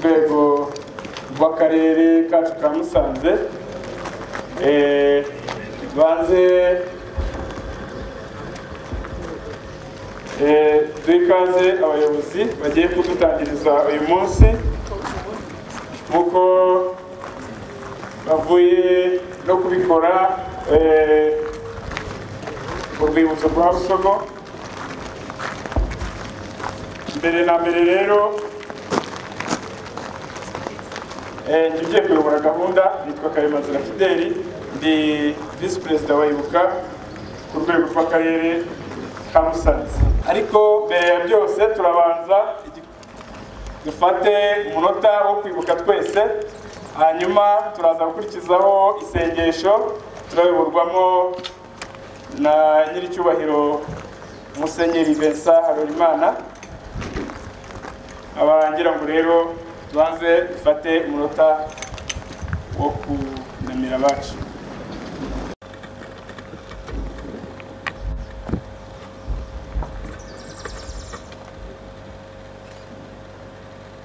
rwego rw'akarere kacu ka Musanze. Banze twikaze abayobozi bagiye kudutangiriza uyu munsi nk'uko bavuye no kubikora urwibutso rwa Busogo. Mbere na mbere rero ngiye kuyobora gahunda, nitwa Karimazira Fideli, ndi Vice President wa Ibuka ku rwego rw'akarere ka Musanze. Ariko mbere ya byose turabanza dufate umunota wo kwibuka twese, hanyuma turaza gukurikizaho isengesho turayoborwamo na nyiricyubahiro Musenyeri Vincent Harorimana. Abangira ngo rero tubanze dufate umunota wo kunamira abacu.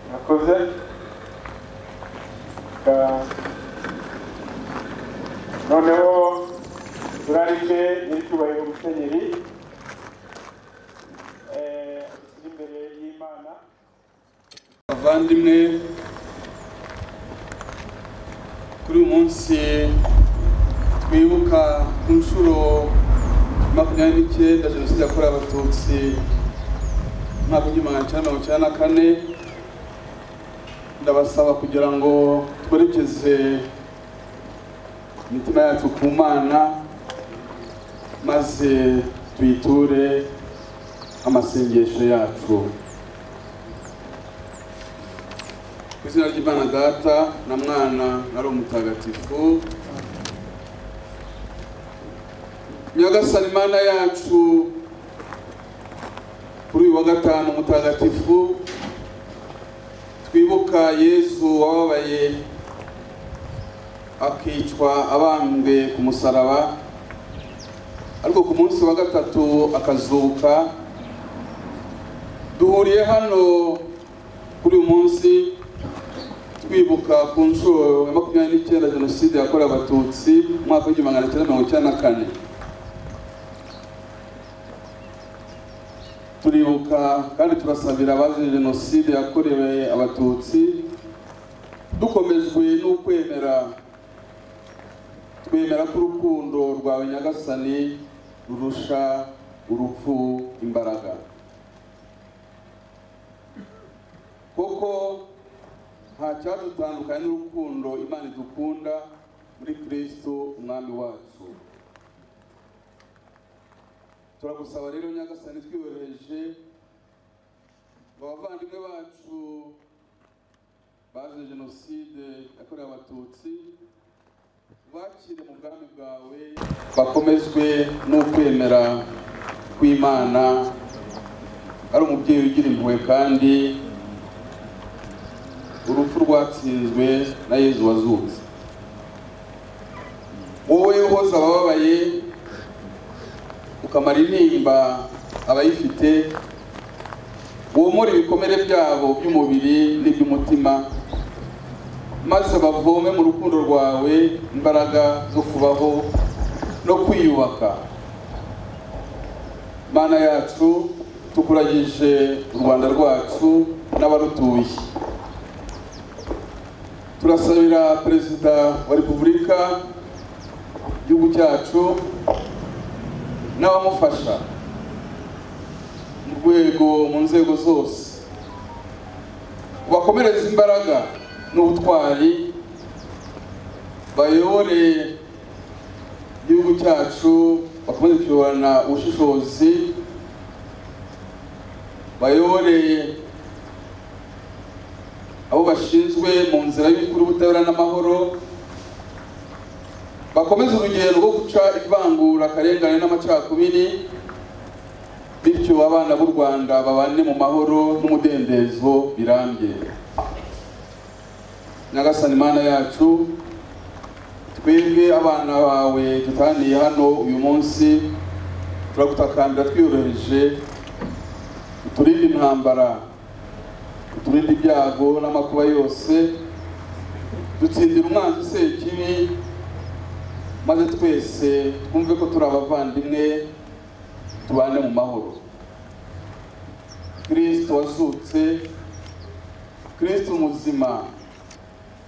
Murakoze. Noneho turarike nyiricyubahiro Musenyeri imbere y'Imana. Abavandimwe, kuri uyu munsi twibuka ku nshuro 29 Jenoside yakorewe Abatutsi mu mwaka w'1994. Ndabasaba kugira ngo twerekeze imitima yacu ku Mana maze tuyiture amasengesho yacu. Ku izina ry'Imana Data na Mwana na Roho Mutagatifu. Nyagasani Mana yacu, kuri uyu wa gatanu mutagatifu twibuka Yesu wababaye akicwa abambwe ku musaraba, ariko ku munsi wa gatatu akazuka. Duhuriye hano kuri uyu munsi twibuka ku nshuro ya 29 Jenoside yakorewe Abatutsi mu mwaka w'1994. Turibuka kandi turasabira abazize Jenoside yakorewe Abatutsi, dukomejwe n'ukwemera ko urukundo rwawe Nyagasani rurusha urupfu imbaraga. Koko nta cyadutandukanye n'urukundo Imana idukunda muri Kristo umwami wacu. Turagusaba rero Nyagasani twiyohereje abavandimwe bacu bazize Jenoside yakorewe Abatutsi bakire mu bwami bwawe, bakomezwe n'ukwemera kw'Imana ari umubyeyi ugira impuhwe kandi urupfu rwatsinzwe na Yezu wazutse. Wowe uhoza abababaye ukamara intimba abayifite, womora ibikomere byabo by'umubiri n'iby'umutima, maze bavome mu rukundo rwawe imbaraga zo kubaho no kwiyubaka. Mana yacu, tukuragije u Rwanda rwacu n'abarutuye. Turasabira Perezida wa Repubulika y'igihugu cyacu n'abamufasha mu nzego zose, bakomereza imbaraga n'ubutwari, bayobore igihugu cyacu, bakomeze kuyoborana ubushishozi, bayobore abo bashinzwe mu nzira y'ukuri, ubutabera n'amahoro, bakomeze urugendo rwo guca ivangura, akarengane n'amacakubiri, bityo abana b'u Rwanda babane mu mahoro n'umudendezo birambye. Nyagasani Mana yacu, twebwe abana bawe tutaniye hano uyu munsi, turagutakambira twiyoroheje, uturinde intambara, turinde ibyago n'amakuba yose, dutsindira umwanzi sekibi, maze twese twumve ko turi abavandimwe tubane mu mahoro. Kristo wazutse, Kristo muzima,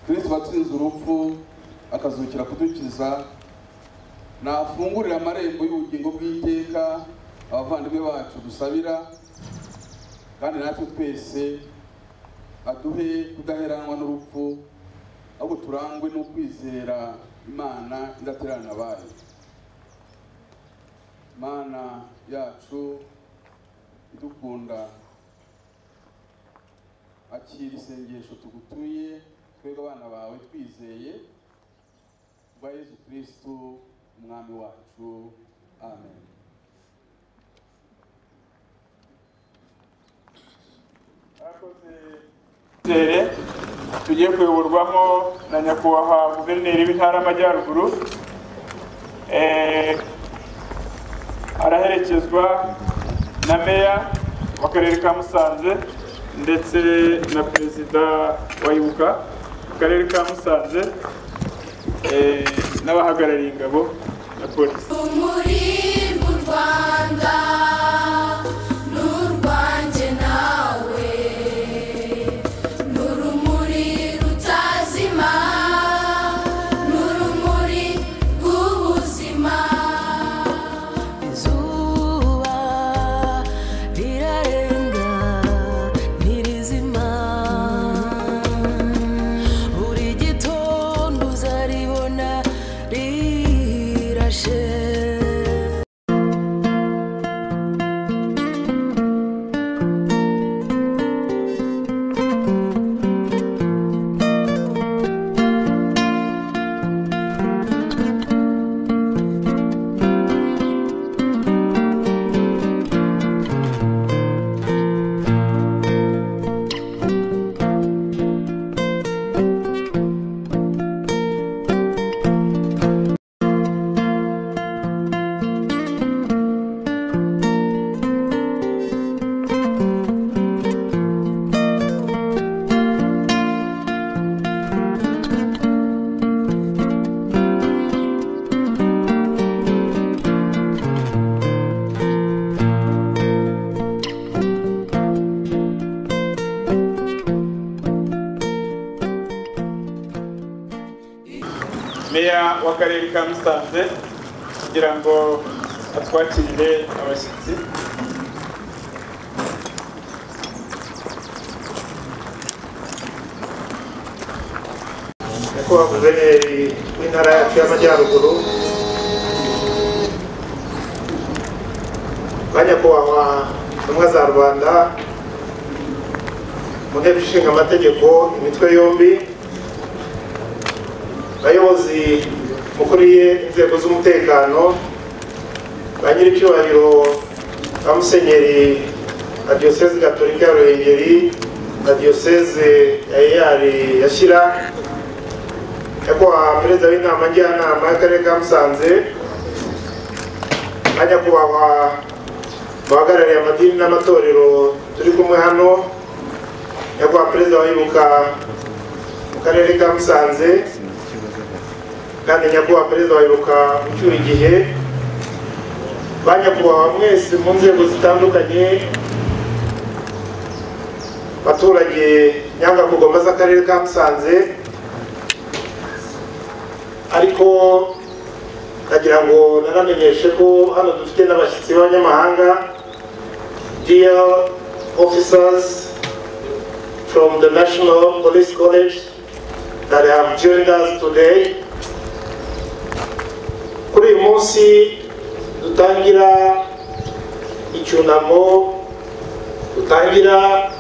Kristo watsinze urupfu akazukira kudukiza, nafungurira amarembo y'ubugingo bw'iteka abavandimwe bacu dusabira, kandi natwe twese aduhe kudaheranwa n'urupfu, ahubwo turangwe no kwizera Imana idaterana abayo. Mana yacu idukunda, akira isengesho tugutuye twebwe abana bawe twizeye kwa Yesu Kristo umwami wacu, amen. Tugiye kuyoborwamo na nyakubahwa guverineri w'intara y'Amajyaruguru, araherekezwa na meya w'akarere ka Musanze ndetse na perezida wa Ibuka mu karere ka Musanze n'abahagarariye ingabo na polisi. Muri mu Rwanda n'urwanje nawe n'urumuri rutazima n'urumuri rw'ubuzima. Izuba rirarenga ntirizima, buri gitondo uzaribona rirashe. Meya w'akarere ka Musanze kugira ngo atwakirire abashyitsi. Nyakubahwa guverineri w'intara yacu y'Amajyaruguru, banyakubahwa intumwa za rubanda mu nteko ishinga amategeko imitwe yombi, bayobozi mukuriye inzego z'umutekano, ba nyiricyubahiro ba musenyeri na diyoseze gatolika ya Ruhengeri na diyoseze ya Eyari ya Shyira, nyakubahwa perezida w'inama njyanama y'akarere ka Musanze, banyakubahwa bahagarariye amadini n'amatorero turi kumwe hano, nyakubahwa perezida wa Ibuka mu karere ka Musanze, kandi nyakubahwa perezida wa Ibuka ucyuye igihe, banyakubahwa mwese mu nzego zitandukanye, baturage Nyangakugoma z'akarere ka Musanze, ariko ndagira ngo nanamenyeshe ko hano dufite n'abashyitsi b'abanyamahanga, dear officers from the National Police College that have joined us today. Kuri uyu munsi dutangira icyunamo, dutangira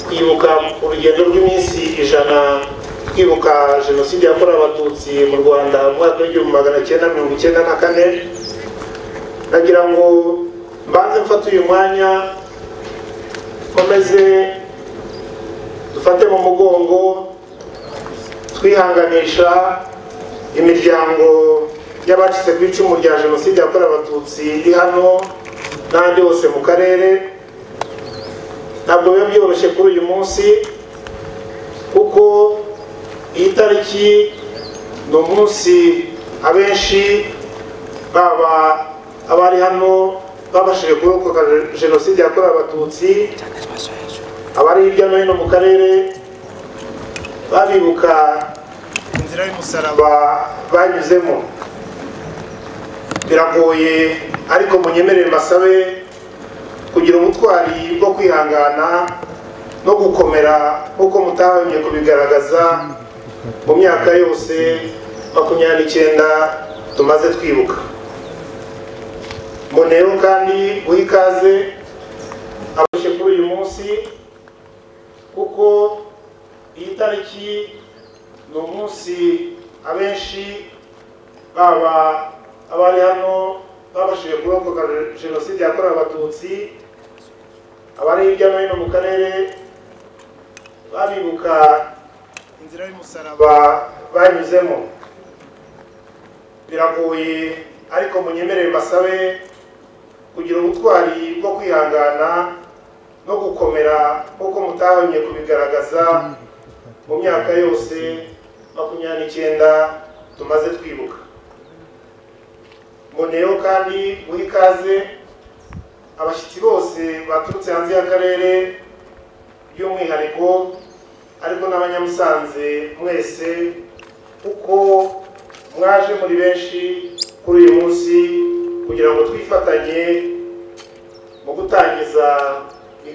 kwibuka urugendo rw'iminsi 100 twibuka jenoside yakorewe abatutsi mu Rwanda mu mwaka w'1994. Nagira ngo mbanze mfate uyu mwanya komeze dufate mu mugongo twihanganisha imiryango y'abacitse ku icumu rya jenoside yakorewe abatutsi iri hano n'ahandi hose mu karere, ntabwo biba byoroshye kuri uyu munsi kuko iyi tariki ni umunsi abenshi baba abari hano babashije kurokoka jenoside yakorewe abatutsi, abari hirya no hino mu karere babibuka inzira y'umusaraba banyuzemo. Biragoye ariko munyemerere mbasabe kugira ubutwari bwo kwihangana no gukomera nk'uko mutahwemye kubigaragaza mu myaka yose 29 tumaze twibuka. Mboneyeho kandi guha ikaze abashe kuri uyu munsi kuko iyi tariki ni umunsi abenshi baba abari hano babashije kurokoka jenoside yakorewe abatutsi, abari hirya no hino mu karere babibuka inzira y'umusaraba banyuzemo. Biragoye ariko munyemerere mbasabe kugira ubutwari bwo kwihangana no gukomera nk'uko mutahwemye kubigaragaza mu myaka yose 29 tumaze twibuka. Mboneyeho kandi guha ikaze abashyitsi bose baturutse hanze y'akarere by'umwihariko ariko n'abanyamusanze mwese kuko mwaje muri benshi kuri uyu munsi kugira ngo twifatanye mu gutangiza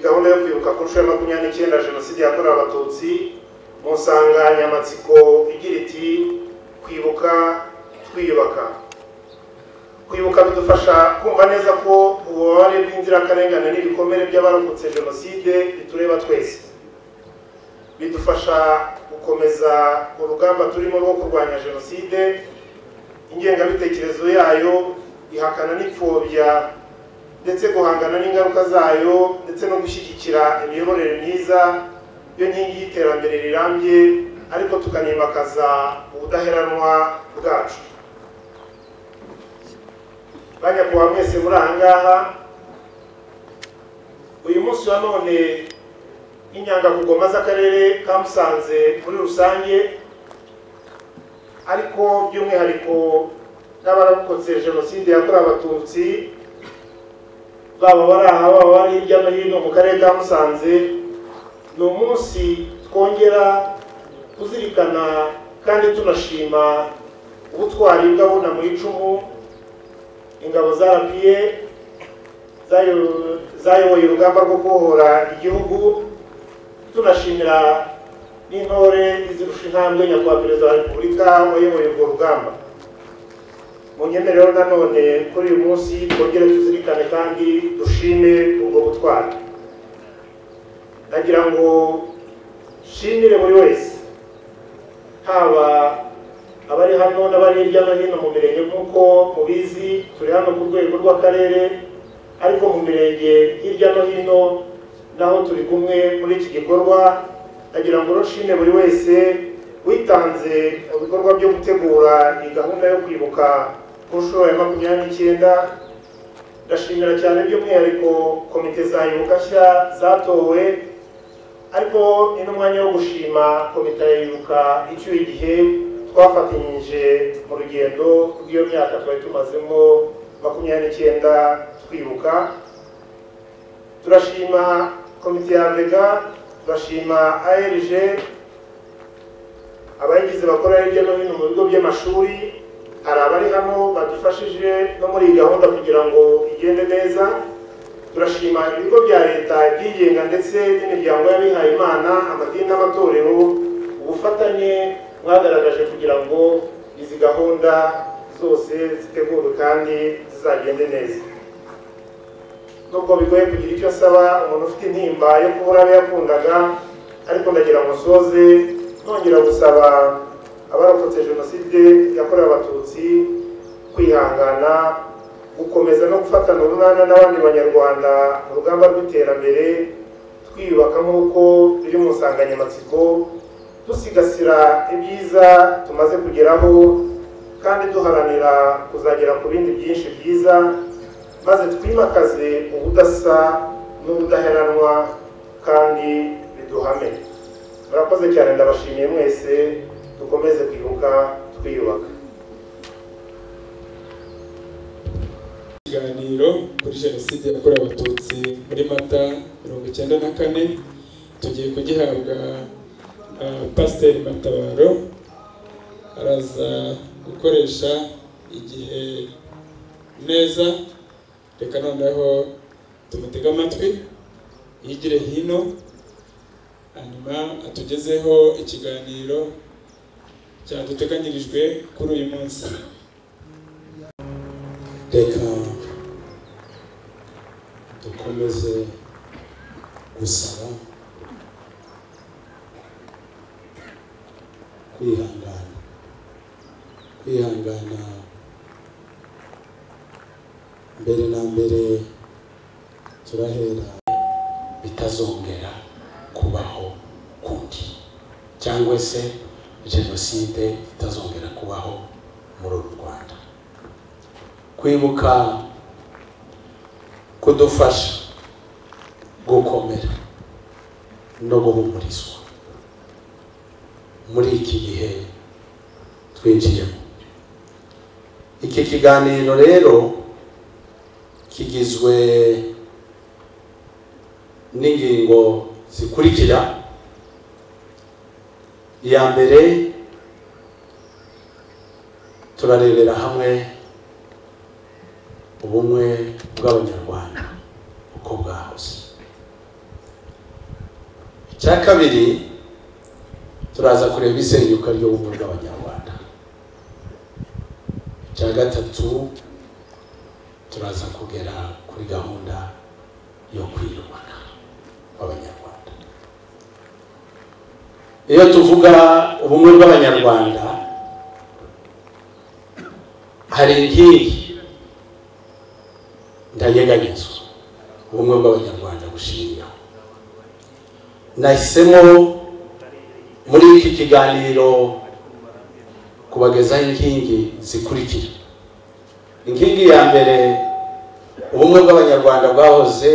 gahunda yo kwibuka ku nshuro ya 29 jenoside yakorewe abatutsi mu nsanganyamatsiko igira iti kwibuka twiyubaka. Kwibuka bidufasha kumva neza ko ububabare bw'inzirakarengane n'ibikomere by'abarokotse jenoside bitureba twese. Bidufasha gukomeza urugamba turimo rwo kurwanya jenoside, ingengabitekerezo yayo ihakana n'ipfobya ndetse guhangana n'ingaruka zayo ndetse no gushyigikira imiyoborere myiza yo nkingi y'iterambere rirambye, ariko tukanimakaza ubudaheranwa bwacu. Banyakubahwa mwese muri aha ngaha, uyu munsi wa none inyangamugogo z'akarere ka Musanze muri rusange ariko by'umwihariko n'abarokotse jenoside yakorewe abatutsi baba bari aha baba bari hirya no hino mu karere ka Musanze, ni umunsi twongera kuzirikana kandi tunashima ubutwari bw'abona mu icumu ingabo za RPA zayoboye urugamba rwo kubohora igihugu, tunashimira n'intore izirusha intambwe nyakubahwa perezida wa repubulika wayoboye urwo rugamba. Munyemerero nanone kuri uyu munsi twongere tuzirikane kandi dushime ubwo butwari. Nagira ngo shimire buri wese, haba abari hano n'abari hirya no hino mu mirenge. Nk'uko mubizi turi hano ku rwego rw'akarere, ariko mu mirenge hirya no hino naho turi kumwe muri iki gikorwa. Nagira ngo nshimire buri wese witanze mu bikorwa byo gutegura iyi gahunda yo kwibuka ku nshuro ya 29. Ndashimira cyane by'umwihariko komite za Ibuka nshya zatowe, ariko ni n'umwanya wo gushima komite ya Ibuka icyuye igihe twafatanyije mu rugendo rw'iyo myaka twari tumazemo 29 twibuka. Turashima komite ya Vega, turashima ARG, abayigize bakora hirya no hino mu bigo by'amashuri, hari abari hano badufashije no muri iyi gahunda kugira ngo igende neza. Turashima ibigo bya leta byigenga ndetse n'imiryango y'abihaye Imana, amadini n'amatorero, ubufatanye mwagaragaje kugira ngo izi gahunda zose zitegurwe kandi zizagende neza. Nubwo bigoye kugira icyo asaba umuntu ufite intimba yo kubura abo yakundaga, ariko ndagira ngo nsoze nongera gusaba abarokotse jenoside yakorewe abatutsi kwihangana, gukomeza no gufatana urunana n'abandi banyarwanda mu rugamba rw'iterambere, twiyubaka nk'uko biri mu nsanganyamatsiko, dusigasira ibyiza tumaze kugeraho kandi duharanira kuzagera ku bindi byinshi byiza, maze twimakaze ubudasa n'ubudaheranwa kandi biduhame. Murakoze cyane, ndabashimiye mwese, dukomeze kwibuka twiyubaka. Ikiganiro kuri jenoside yakorewe abatutsi muri Mata 1994 tugiye kugihabwa Pasiteri Matabaro, araza gukoresha igihe neza. Reka noneho tumutega amatwi yigire hino, hanyuma atugezeho ikiganiro cyaduteganyirijwe kuri uyu munsi. Reka dukomeze gusaba kwihangana mbere na mbere. Turahera bitazongera kubaho kundi, cyangwa se jenoside itazongera kubaho muri uru Rwanda. Kwibuka kudufasha gukomera no guhumurizwa muri iki gihe twinjiyemo. Iki kiganiro rero kigizwe n'ingingo zikurikira. Iya mbere, turarebera hamwe ubumwe bw'Abanyarwanda uko bwahoze. Icya kabiri, turaza kureba isenyuka ry'ubumwe bw'Abanyarwanda. Icya gatatu, turaza kugera kuri gahunda yo kwiyubaka kw'Abanyarwanda. Iyo tuvuga ubumwe bw'Abanyarwanda, hari inkingi ndanyeganyezwa ubumwe bw'Abanyarwanda bushingiyeho. Nahisemo muri iki kiganiro kubagezaho inkingi zikurikira. Inkingi ya mbere, ubumwe bw'Abanyarwanda bwahoze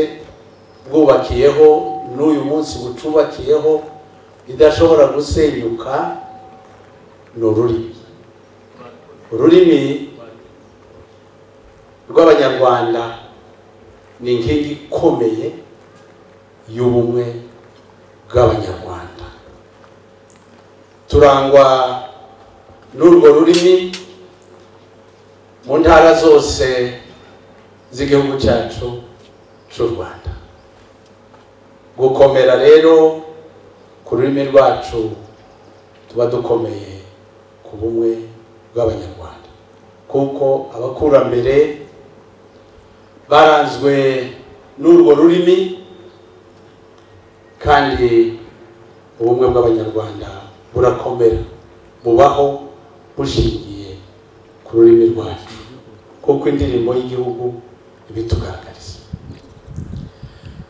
bwubakiyeho n'uyu munsi bucubakiyeho, idashobora gusenyuka, ni ururimi. Ururimi rw'Abanyarwanda ni inkingi ikomeye y'ubumwe bw'Abanyarwanda. Turangwa n'urwo rurimi mu ntara zose z'igihugu cyacu cy'u Rwanda. Gukomera rero ku rurimi rwacu, tuba dukomeye ku bumwe bw'Abanyarwanda, kuko abakurambere baranzwe n'urwo rurimi, kandi ubumwe bw'Abanyarwanda burakomera, bubaho bushingiye ku rurimi rwacu, kuko indirimbo y'igihugu ibitugaragariza.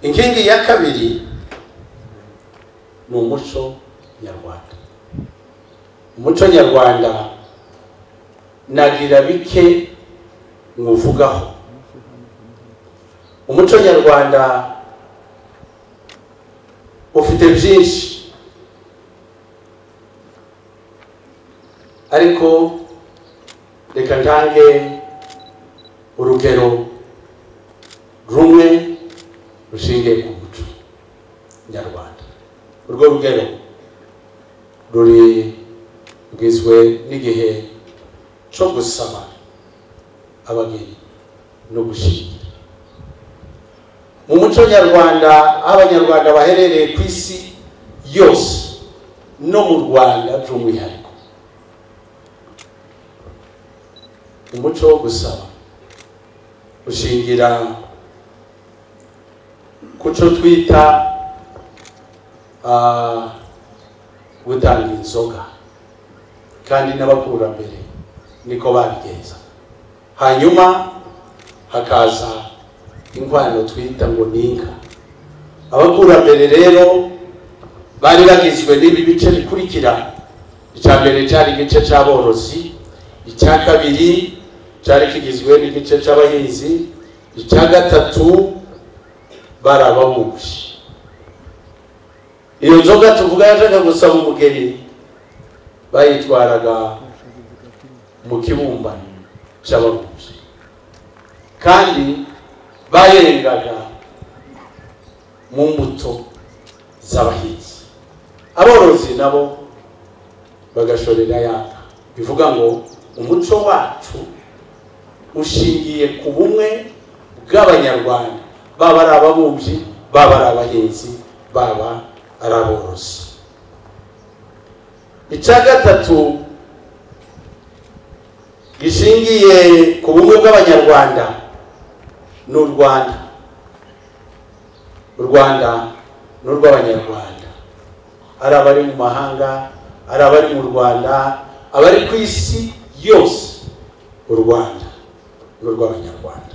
Inkingi ya kabiri ni umuco nyarwanda. Umuco nyarwanda nagira bike nkuvugaho. Umuco nyarwanda ufite byinshi, ariko reka ntange urugero rumwe rushingiye ku muco nyarwanda. Urwo rugero rugizwe n'igihe cyo gusaba abageni no gushyingira. Mu muco nyarwanda, aho Abanyarwanda baherereye ku isi yose no mu Rwanda by'umwihariko, umuco wo gusaba ushingira ku cyo twita gutanga inzoga, kandi n'abakurambere niko babigenza. Hanyuma hakaza inkwano twita ngo ninka. Abakurambere rero bari bagizwe n'ibi bice bikurikira. Icya mbere cyari igice cy'aborozi, icya kabiri cyari kigizwe n'igice cy'abahinzi, icya gatatu barababushi, iyo nzoga tuvuga yajaga gusaba umugeni bayitwaraga mu kibumbano cy'abaguzi kandi bayengaga mu mbuto z'abahinzi. Aborozi nabo bagashorera yaka. Bivuga ngo umuco wacu ushingiye ku bumwe bw'abanyarwanda, baba ari ababumbyi, baba ari abahinzi, baba ari aborozi. Icya gatatu gishingiye ku bumwe bw'abanyarwanda ni u Rwanda. U Rwanda ni urw'abanyarwanda, ari abari mu mahanga, ari abari mu Rwanda, abari ku isi yose. U Rwanda ni urw'abanyarwanda.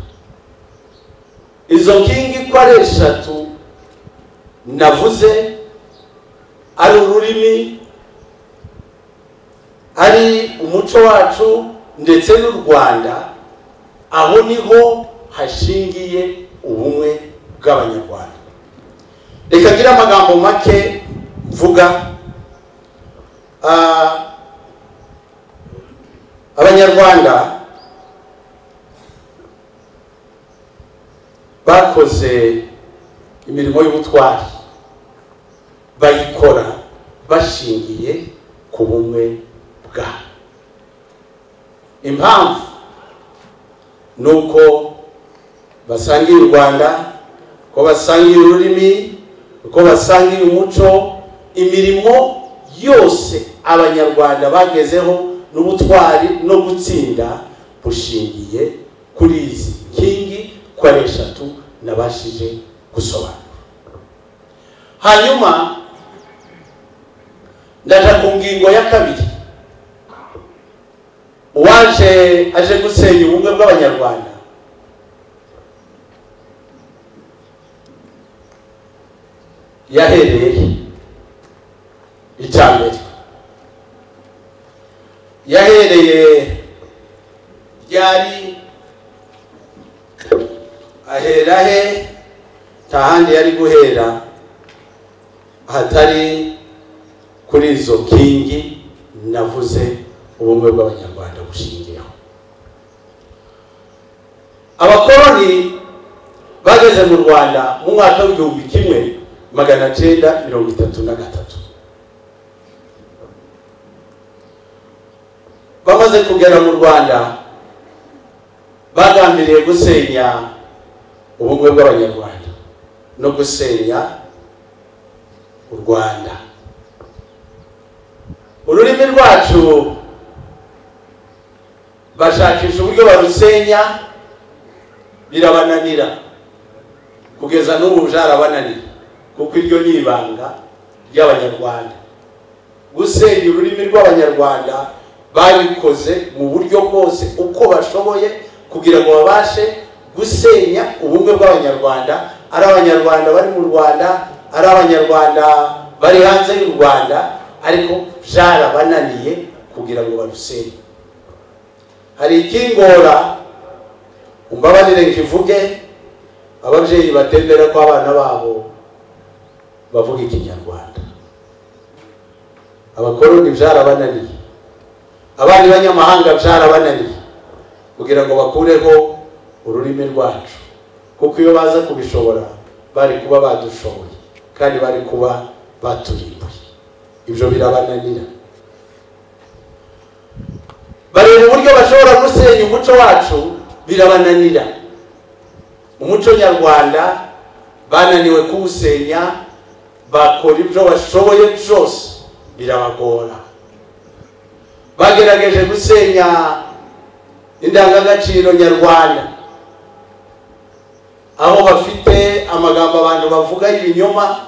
Izo nkingi ko ari eshatu navuze, ari ururimi, ari umuco wacu ndetse n'u Rwanda, aho niho hashingiye ubumwe bw'abanyarwanda. Reka ngira amagambo make mvuga. Abanyarwanda bakoze imirimo y'ubutwari, bayikora bashingiye ku bumwe bwabo. Impamvu nuko basangiye u Rwanda, ko basangiye ururimi, ko basangiye umuco. Imirimo yose abanyarwanda bagezeho n'ubutwari no gutsinda bushingiye kuri izi nkingi ko ari eshatu nabashije gusobanura. Hanyuma ndaja ku ngingo ya kabiri. Uwaje aje gusenya ubumwe bw'abanyarwanda yahereye icyambere, yahereye ryari, ahera he? Tahandi yari guhera hatari kuri izo nkingi navuze ubumwe bw'abanyarwanda bushingiyeho. Abakoloni bageze mu Rwanda mu mwaka w'1933. Bamaze kugera mu Rwanda bagambiriye gusenya ubumwe bw'abanyarwanda no gusenya u Rwanda. Ururimi rwacu bashakisha uburyo barusenya, birabananira. Kugeza n'ubu byarabananira, kuko iryo ni ibanga ry'abanyarwanda. Gusenya ururimi rw'abanyarwanda babikoze mu buryo bwose uko bashoboye kugira ngo babashe gusenya ubumwe bw'abanyarwanda, ari abanyarwanda bari mu Rwanda, ari abanyarwanda bari hanze y'u Rwanda, ariko byarabananiye kugira ngo barusenye. Hari ikingora, umbabarire nkivuge, ababyeyi batembera ko abana babo bavuga ikinyarwanda. Abakoloni byarabananiye, abandi banyamahanga byarabananiye kugira ngo bakureho ururimi rwacu, kuko iyo baza kubishobora bari kuba badushoboye kandi bari kuba baturimbuye. Ibyo birabananira. Bareba uburyo bashobora gusenya umuco wacu, birabananira. Umuco nyarwanda bananiwe kuwusenya, bakora ibyo bashoboye byose, birabagora. Bagerageje gusenya indangagaciro nyarwanda, aho bafite amagambo abantu bavuga y'ibinyoma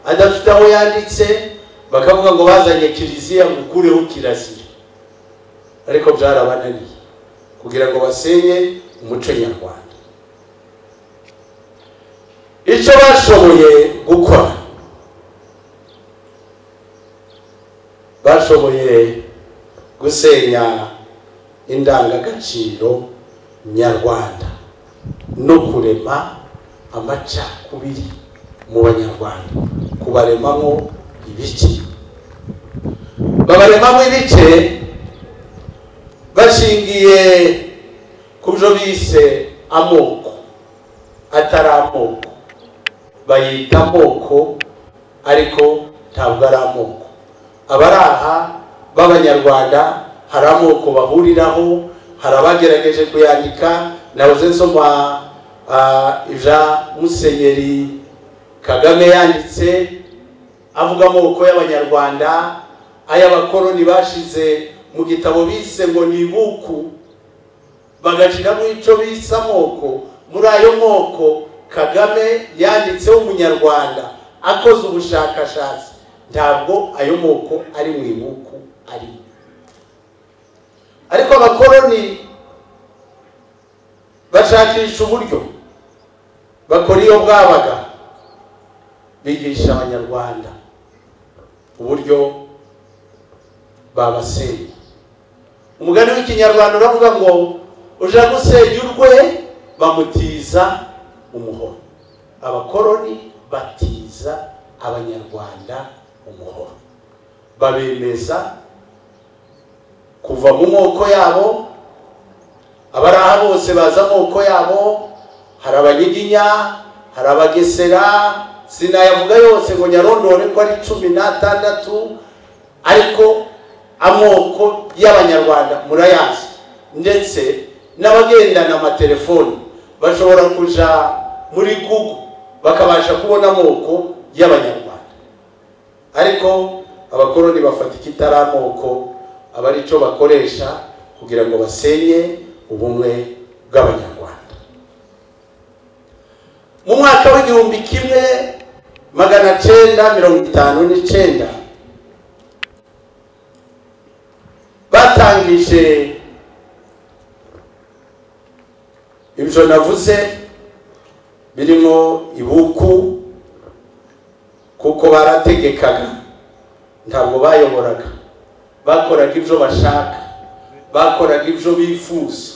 adafite aho yanditse, bakavuga ngo bazanye kiliziya gukureho kirazira, ariko byarabananiye kugira ngo basenye umuco nyarwanda. Icyo bashoboye gukora, bashoboye gusenya indangagaciro nyarwanda no kurema amacakubiri mu banyarwanda, kubaremamo ibice, babaremamo ibice bashingiye ku byo bise amoko atari amoko, bayita amoko ariko ntabwo ari amoko. Abari aha b'Abanyarwanda hari amoko bahuriraho, hari abagerageje kuyandika. Nahoze nsoma ivya Musenyeri Kagame yanditse avuga amoko y'Abanyarwanda, ay'abakoroni bashize mu gitabo bise ngo ni ibuku, bagashiramo ico bise amoko. Muri ayo moko Kagame yanditseho Umunyarwanda akoze ubushakashatsi, ntabwo ayo moko ari mu ibuku ari. Ariko abakoroni bashakisha uburyo bakora iyo bwabaga, bigisha Abanyarwanda uburyo babasenya. Umugani w'ikinyarwanda uravuga ngo uja gusenya urwe bamutiza umuhoro. Abakoroni batiza Abanyarwanda umuhoro, babemeza kuva mu moko yabo. Abaraha bose baza amoko yabo, hari Abanyiginya, hari Abagesera, sinayavuga yose ngo nyarondore ko ari 16, ariko amoko y'Abanyarwanda murayazi. Ndetse n'abagendana amatelefoni bashobora kuja muri Google bakabasha kubona amoko y'Abanyarwanda. Ariko abakoroni bafata ikitari amoko aba ari cyo bakoresha kugira ngo basenye ubumwe bw'Abanyarwanda. Mu mwaka w'1959 batangije ibyo navuze birimo ibuku, kuko barategekaga ntabwo bayoboraga, bakoraga ibyo bashaka, bakoraga ibyo bifuza.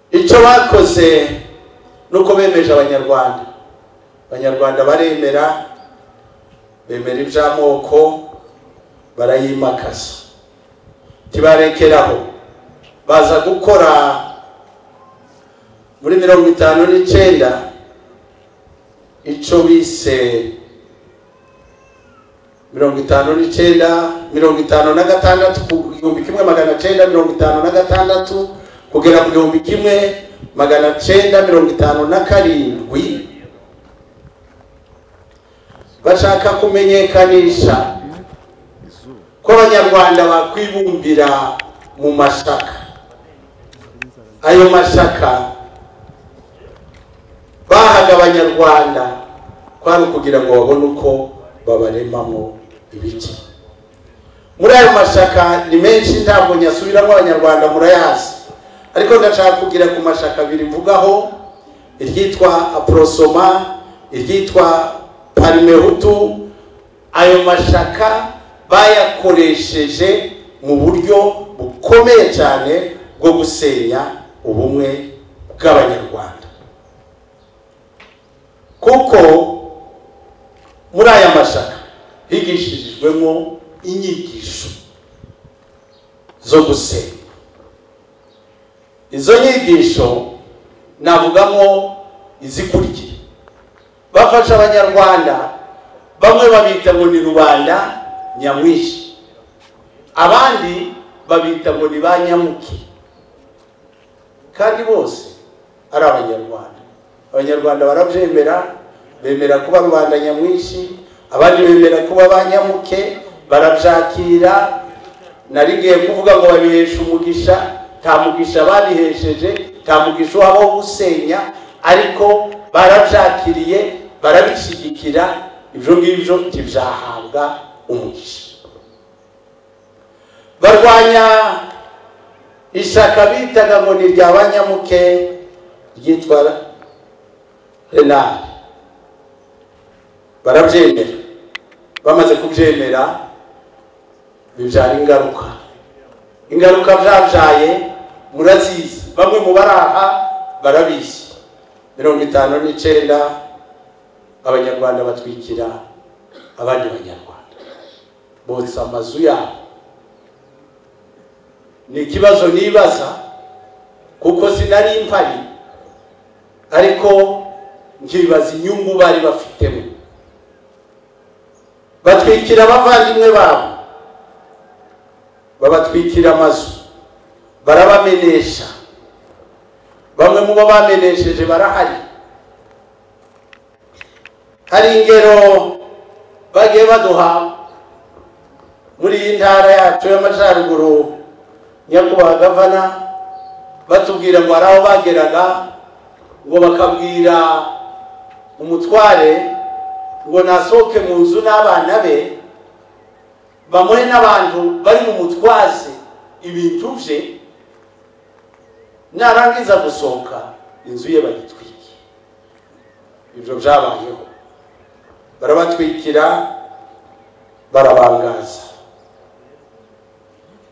Icyo bakoze nuko bemeje Abanyarwanda. Abanyarwanda baremera, bemera iby'amoko, barayimakaza. Tibarekeraho, baza gukora muri 59 icyo bise 1956 kugera mu 1957 bashaka kumenyekanisha ko Abanyarwanda bakwibumbira mu mashaka. Ayo mashaka bahaga Abanyarwanda kwari kugira ngo babone uko babaremamo ibice. Muri ayo mashaka ni menshi, ntabwo nyasubiramo, Abanyarwanda murayazi, ariko ndashaka kugira ku mashaka abiri mvugaho: iryitwa Aprosoma, iryitwa Parimehutu. Ayo mashaka bayakoresheje mu buryo bukomeye cyane bwo gusenya ubumwe bw'Abanyarwanda, kuko muri aya mashaka higishirijwemo inyigisho zo gusenya. Izo nyigisho navugamo izikurikira. Bafasha Abanyarwanda, bamwe babita ngo ni rubanda nyamwinshi, abandi babita ngo ni ba nyamuke, kandi bose ari Abanyarwanda. Abanyarwanda barabyemera, bemera kuba rubanda nyamwinshi, abandi bemera kuba ba nyamuke, barabyakira. Narigiye kuvuga ngo babihesha umugisha, nta mugisha babihesheje, nta mugisha wabo wo gusenya, ariko barabyakiriye, barabishigikira. Ibyo ngibyo ntibyahabwa umugisha. Barwanya ishaka bitaga ngo ni rya banyamuke ryitwa Renari. Barabyemera, bamaze kubyemera bibyara ingaruka. Ingaruka byabyaye murazizi, bamwe mu baraha barabizi. 59 abanyarwanda batwikira abandi banyarwanda botsa amazu yabo. Ni ikibazo nibaza kuko sinari mpari, ariko nkibaza inyungu bari bafitemo. Batwikira abavandimwe babo, babatwikira amazu, barabamenesha. Bamwe mu bo bamenesheje barahari. Hari ingero bagiye baduha muri iyi ntara yacu y'Amajyaruguru, nyakubahwa gavana, batubwira ngo hari aho bageraga ngo bakabwira umutware ngo nasohoke mu nzu n'abana be, bamuhe n'abantu bari mu mutwaze ibintu bye, narangiza gusohoka inzu ye bayitwike. Ibyo byabayeho, barabatwikira, barabangaza,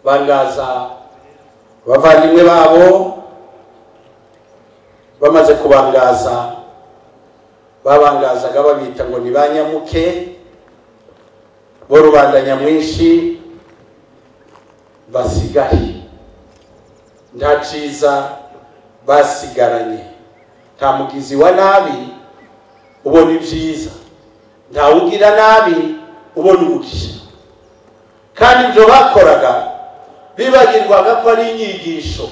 bangaza abavandimwe babo. Bamaze kubangaza, babangazaga babita ngo ni banyamuke, bo rubanda nyamwinshi basigari, nta ciza basigaranye, nta mugizi wa nabi ubona ibyiza, nta ugira nabi ubona umugisha. Kandi ibyo bakoraga bibagirwaga ko ari inyigisho,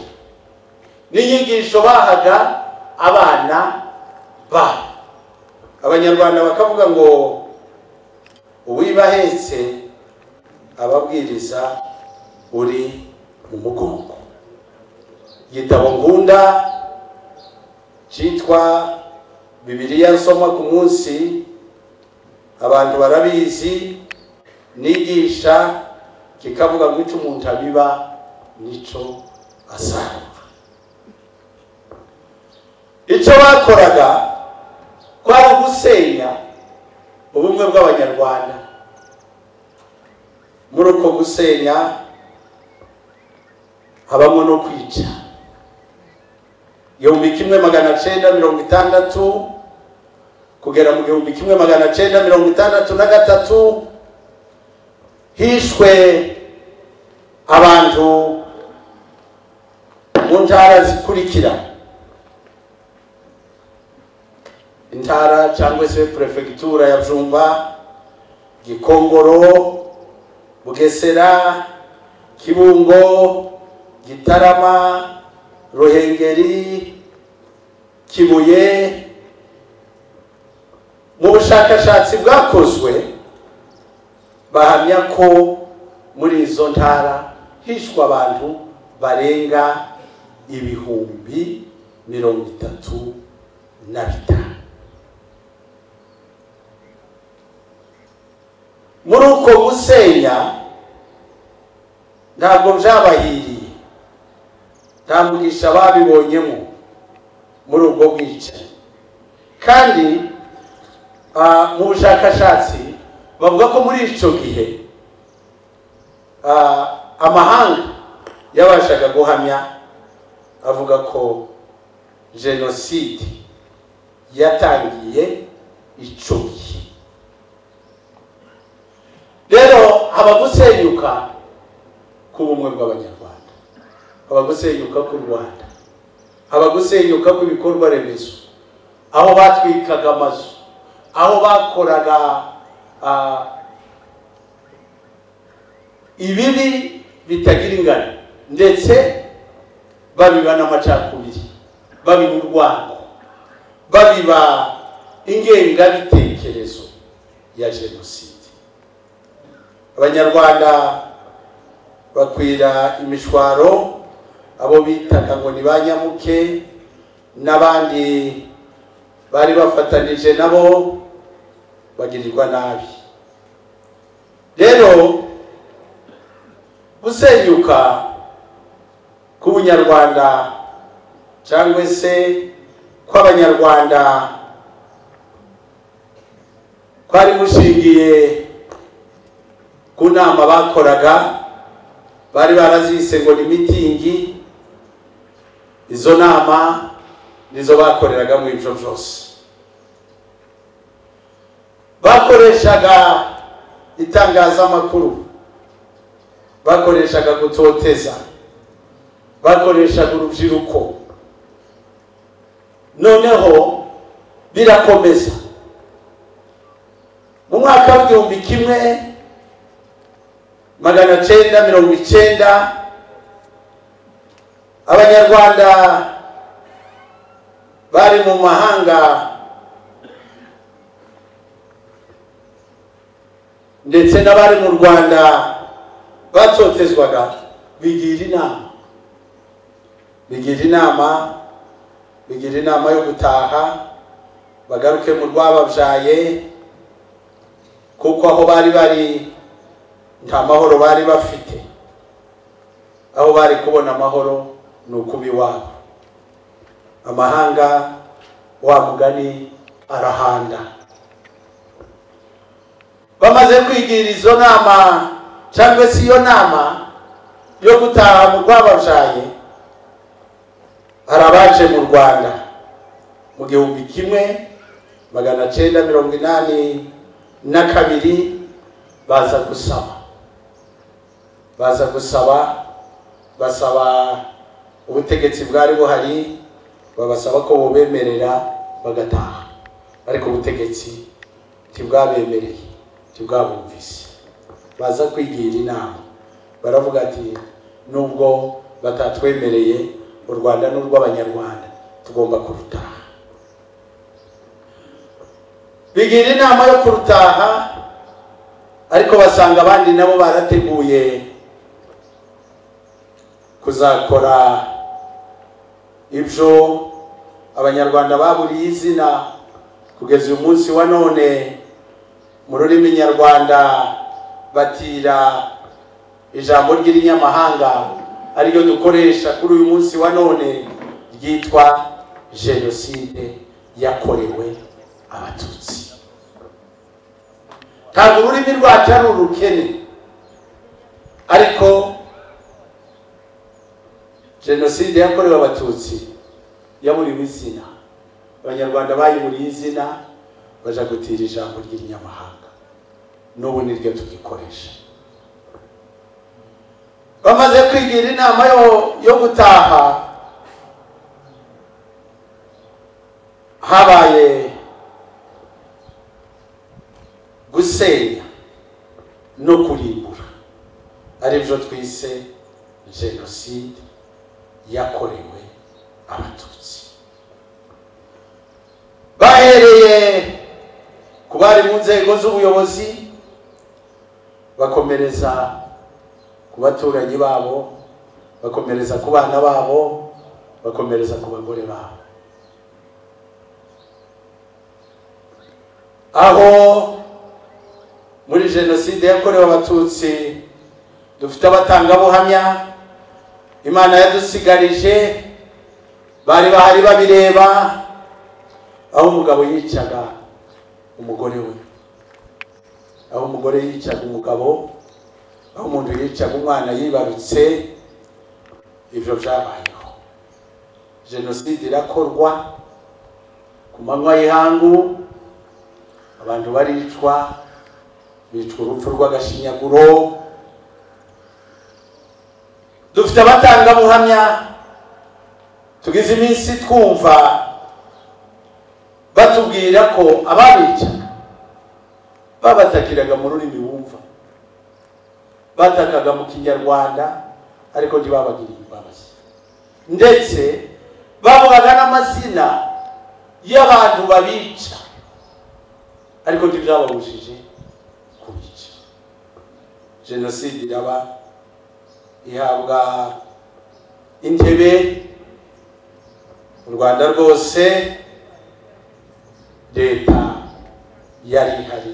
n'inyigisho bahaga abana babo. Abanyarwanda bakavuga ngo uwibahetse ababwiriza uri mu mugongo. Igitabo nkunda cyitwa Bibiliya nsoma ku munsi, abantu barabizi, nigisha, kikavuga ngo icyo umuntu abiba nico asarura. Icyo bakoraga kwari ugusenya ubumwe bw'abanyarwanda. Muri uko gusenya habamo no kwica. 1960 kugera mu 1963 hishwe abantu mu ntara zikurikira: intara cyangwa se prefectura ya Byumba, Gikongoro, Bugesera, Kibungo, Gitarama, Ruhengeri, Kibuye. Mu bushakashatsi bwakozwe bahamya ko muri izo ntara hishwe abantu barenga 35,000. Muri uko gusenya ntabwo byabahiriye, nta mugisha babibonyemo muri ubwo bwicanyi. Kandi mu bushakashatsi bavuga ko muri icyo gihe amahanga yabashaga guhamya, avuga ko jenoside yatangiye icyo gihe. Rero haba gusenyuka ku bumwe bw'abanyarwanda, haba gusenyuka ku Rwanda, haba gusenyuka ku bikorwa remezo, aho batwikaga amazu, aho bakoraga ibibi bitagira ingano, ndetse babiba n'amacakubiri, babiba urwango, babiba ingengabitekerezo ya jenoside. Abanyarwanda bakwira imishwaro, abo bitaga ngo ni banyamuke n'abandi bari bafatanije nabo bagirirwa nabi. Rero gusenyuka k'ubunyarwanda cyangwa se kw'abanyarwanda kwari gushingiye ku nama bakoraga, bari barazise ngo ni mitingi. Izo nama nizo bakoreraga mu ibyo byose. bakoreshaga itangazamakuru, bakoreshaga gutoteza, bakoreshaga urubyiruko. Noneho birakomeza. Mu mwaka w'igihumbi kimwe 1990 abanyarwanda bari mu mahanga ndetse n'abari mu Rwanda batotezwaga, bigira inama yo gutaha bagaruke mu rwababyaye, kuko aho bari bari nta mahoro bari bafite. Aho bari kubona amahoro ni ukuba iwabo. Amahanga wa mugani arahanda. Bamaze kwigira izo nama cyangwa se iyo nama yo gutaha mu rwababyaye, arabaje mu Rwanda mu 1982 basaba ubutegetsi bwari buhari, babasaba ko bobemerera bagataha, ariko ubutegetsi tibwabemereye, tibwabumvise. Baza kwigira inama, baravuga ati nubwo batatwemereye, u Rwanda n'urw'abanyarwanda tugomba kurutaha. Bigira inama yo kurutaha, ariko basanga abandi nabo barateguye kuzakora ibyo abanyarwanda baburiye izina kugeza uyu munsi wa none. Mu rurimi nyarwanda batira ijambo ry'irinyamahanga ariyo dukoresha kuri uyu munsi wa none, ryitwa jenoside yakorewe Abatutsi. Ntabwo ururimi rwacu ari urukene, ariko jenoside yakorewe Abatutsi yaburiwe izina. Abanyarwanda bayiburiye izina, baja gutira ijambo ry'irinyamahanga, n'ubu niryo tugikoresha. Bamaze kwigira inama yo gutaha, habaye gusenya no kurimbura, ari byo twise jenoside yakorewe Abatutsi. Bahereye ku bari mu nzego z'ubuyobozi, bakomereza ku baturanyi babo, bakomereza ku bana babo, bakomereza ku bagore babo. Aho muri jenoside yakorewe Abatutsi dufite abatangabuhamya Imana yadusigarije, bari bahari babireba, aho umugabo yicaga umugore we, aho umugore yicaga umugabo, aho umuntu yicaga umwana yibarutse. Ibyo byabayeho. Jenoside irakorwa ku manywa y'ihangu, abantu baricwa, bicwa urupfu rw'agashinyaguro. Dufite abatangabuhamya tugize iminsi twumva batubwira ko ababica babatakiraga mu rurimi bumva, batakaga mu Kinyarwanda, ariko ntibabagiriye imbabazi, ndetse bavugaga n'amazina y'abantu babica, ariko ntibyababujije kubica. Jenoside iraba, ihabwa intebe mu Rwanda rwose, leta yari ihari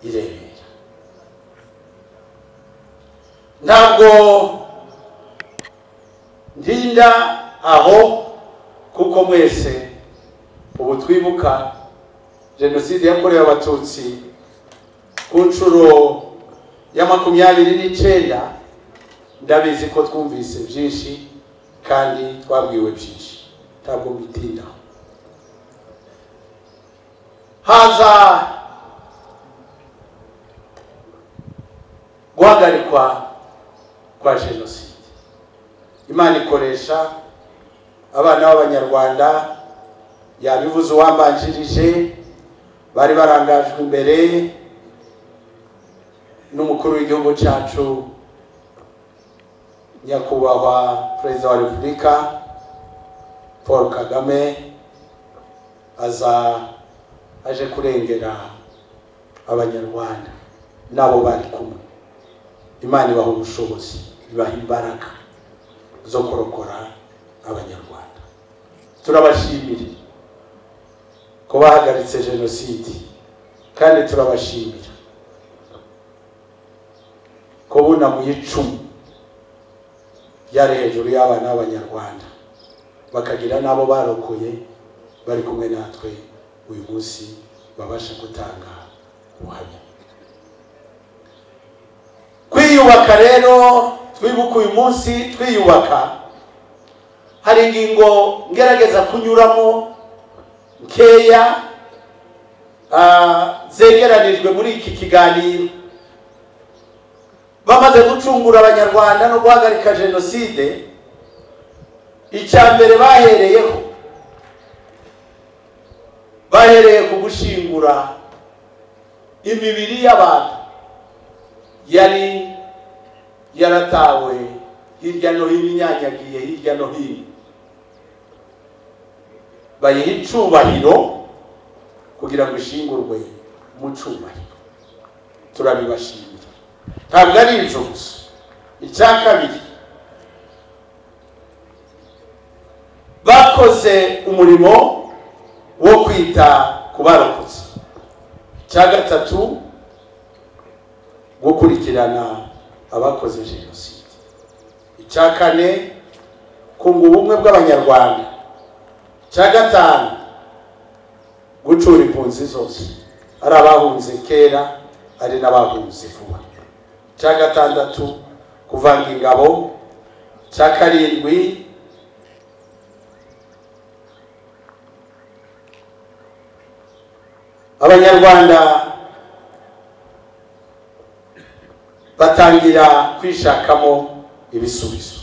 irebera. Ntabwo ndinda aho, kuko mwese ubu twibuka jenoside yakorewe Abatutsi ku nshuro ya 29. Ndabizi ko twumvise byinshi kandi twabwiwe byinshi, ntabwo bitinda. Haza guhagarikwa kwa jenoside. Imana ikoresha abana b'Abanyarwanda, yabivuze uwambanjirije, bari barangajwe imbere n'umukuru w'igihugu cyacu nyakubahwa Perezida wa Repubulika Paul Kagame, aje kurengera Abanyarwanda nabo bari kumwe. Imana ibaha ubushobozi, ibaha imbaraga zo kurokora Abanyarwanda. Turabashimira ko bahagaritse jenoside, kandi turabashimira ko bunamuye icumu ryari hejuru y'abana b'Abanyarwanda, bakagira nabo barokoye bari kumwe natwe uyu munsi babasha gutanga ubuhamya. Kwiyubaka rero, twibuka uyu munsi twiyubaka, hari ingingo ngerageza kunyuramo nkeya zegeranijwe muri iki kiganiro. Bamaze gucungura Abanyarwanda no guhagarika jenoside, icyambere bahereye ku gushingura imibiri y'abantu yari yaratawe hirya no hino, inyanyagiye hirya no hino, bayiha icubahiro kugira ngo ishingurwe mu cubahiro. Turabibashimira, ntabwo ari ibyo gusa. Icya kabiri, bakoze umurimo wo kwita ku barokotse. Icya gatatu, gukurikirana abakoze jenoside. Icya kane, kunga ubumwe bw'Abanyarwanda. Icya gatanu, gucura impunzi zose, ari abahunze kera ari n'abahunze vuba. Icya gatandatu, kuvanga ingabo. Icya karindwi, Abanyarwanda batangira kwishakamo ibisubizo,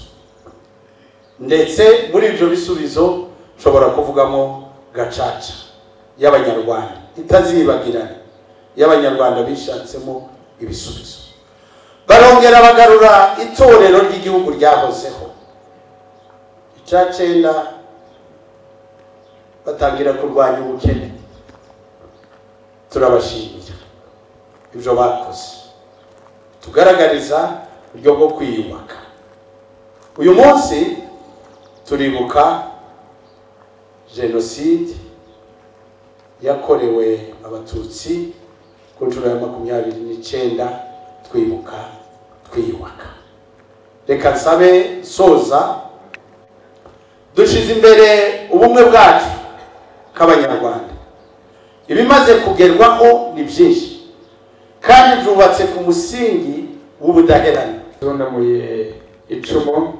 ndetse muri ibyo bisubizo nshobora kuvugamo gacaca y'Abanyarwanda itazibagirana, y'Abanyarwanda bishatsemo ibisubizo. Barongera bagarura itorero ry'igihugu ryahozeho. Icya cyenda, batangira kurwanya ubukene. Turabashimira ibyo bakoze, tugaragariza uburyo bwo kwiyubaka. Uyu munsi turibuka jenoside yakorewe Abatutsi ku nshuro ya 29, twibuka twiyubaka. Reka nsabe soza, dushize imbere ubumwe bwacu k'Abanyarwanda. Ibimaze kugerwaho ni byinshi, kandi byubatse ku musingi w'ubudaheranwa. Tunamuye icumu,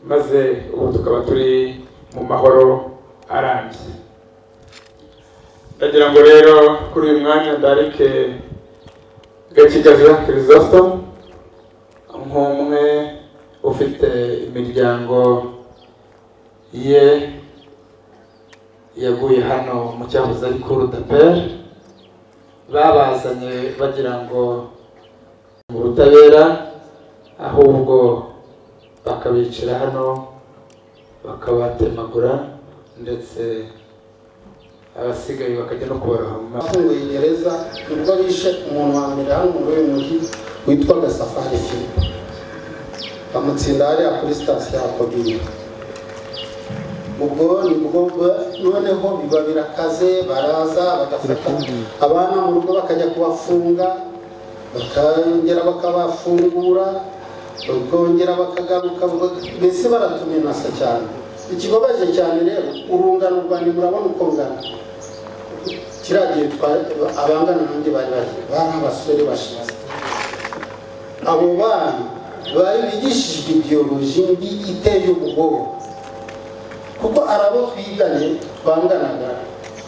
maze ubu tukaba turi mu mahoro arambye. Ndagira ngo rero kuri uyu mwanya ndarike Gakigaza Chrysostome, nk'umwe ufite imiryango ye yaguye hano mu cyahoze ari Cour d'appel, babazanye bagira ngo mu butabera, ahubwo bakabicira hano bakabatemagura, ndetse abasigaye bakajya no kubaroha mu maso. Afunguye gereza nibwo bishe umuntu wa mbere hano muri uyu mujyi witwaga Safari Philippe, bamutsinda hariya kuri sitasiyo ya Kobili. Ubwo noneho biba birakaze, baraza bagafata abana mu rugo bakajya kubafunga, bakongera bakabafungura, bakongera bakagaruka, mbese baratumenasa cyane. Ikibabaje cyane rero, urungano rwanda murabona uko rungana. Kiragiye abangana nanjye bari abasore bashitse. Abo bana bari bigishijwe ideology mbi iteye ubwoba, kuko arabo twiganye twanganaga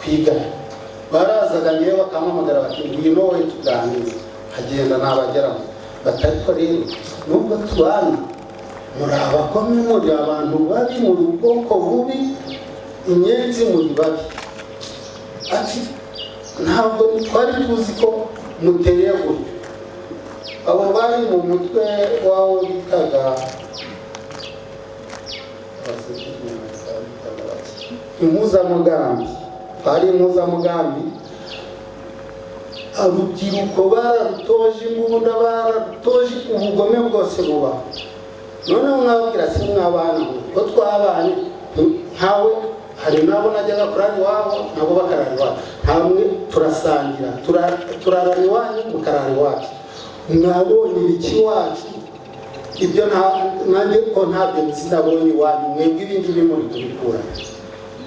twiganye, barazaga nyewe bakamamagara bati ngwino we tuganire, hagenda nabageramo. batariko rero nubwo tubana muri abagome muri abantu babi muri ubwoko bubi inyenzi muri babi ati ntabwo twari tuzi ko muteye gutyo abo bari mu mutwe wawo bitaga impuzamugambi hari impuzamugambi urubyiruko bararutoje imbunda bararutoje ubugome bwose buba noneho mwabwira se mwabana ko twabanye ntawe hari nabo najyaga kurara iwabo nabo bakarara iwabo ntamwe turasangira turarara iwanyu mukarara iwacu mwabonye ibiki wacu ibyo nanjye ko ntabyo sinabonye iwanyu mwebwe ibindi bimuri kubikura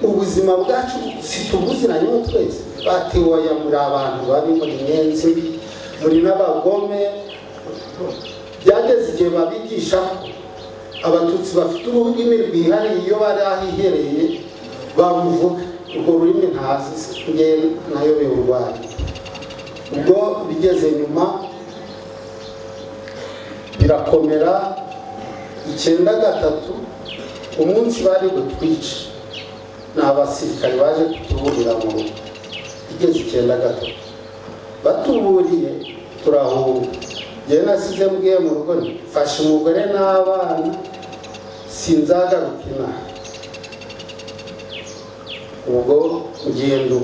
ubuzima bwacu situbuziranye twese batiwoya muri abantu babi muri nyenzi muri n'abagome byageze igihe babigisha abatutsi bafite ururimi rwihariye iyo bari ahihereye baruvuga urwo rurimi ntazi nge nayo biwurwaye ubwo bigeze nyuma birakomera 93 umunsi bari gutwica n'abasirikare baje kutuburira mu rugo igeze 93 batuburiye turahunga je nasize mbwiye mu rugo fasha umugore n'abana sinzagarukina ubwo ngendo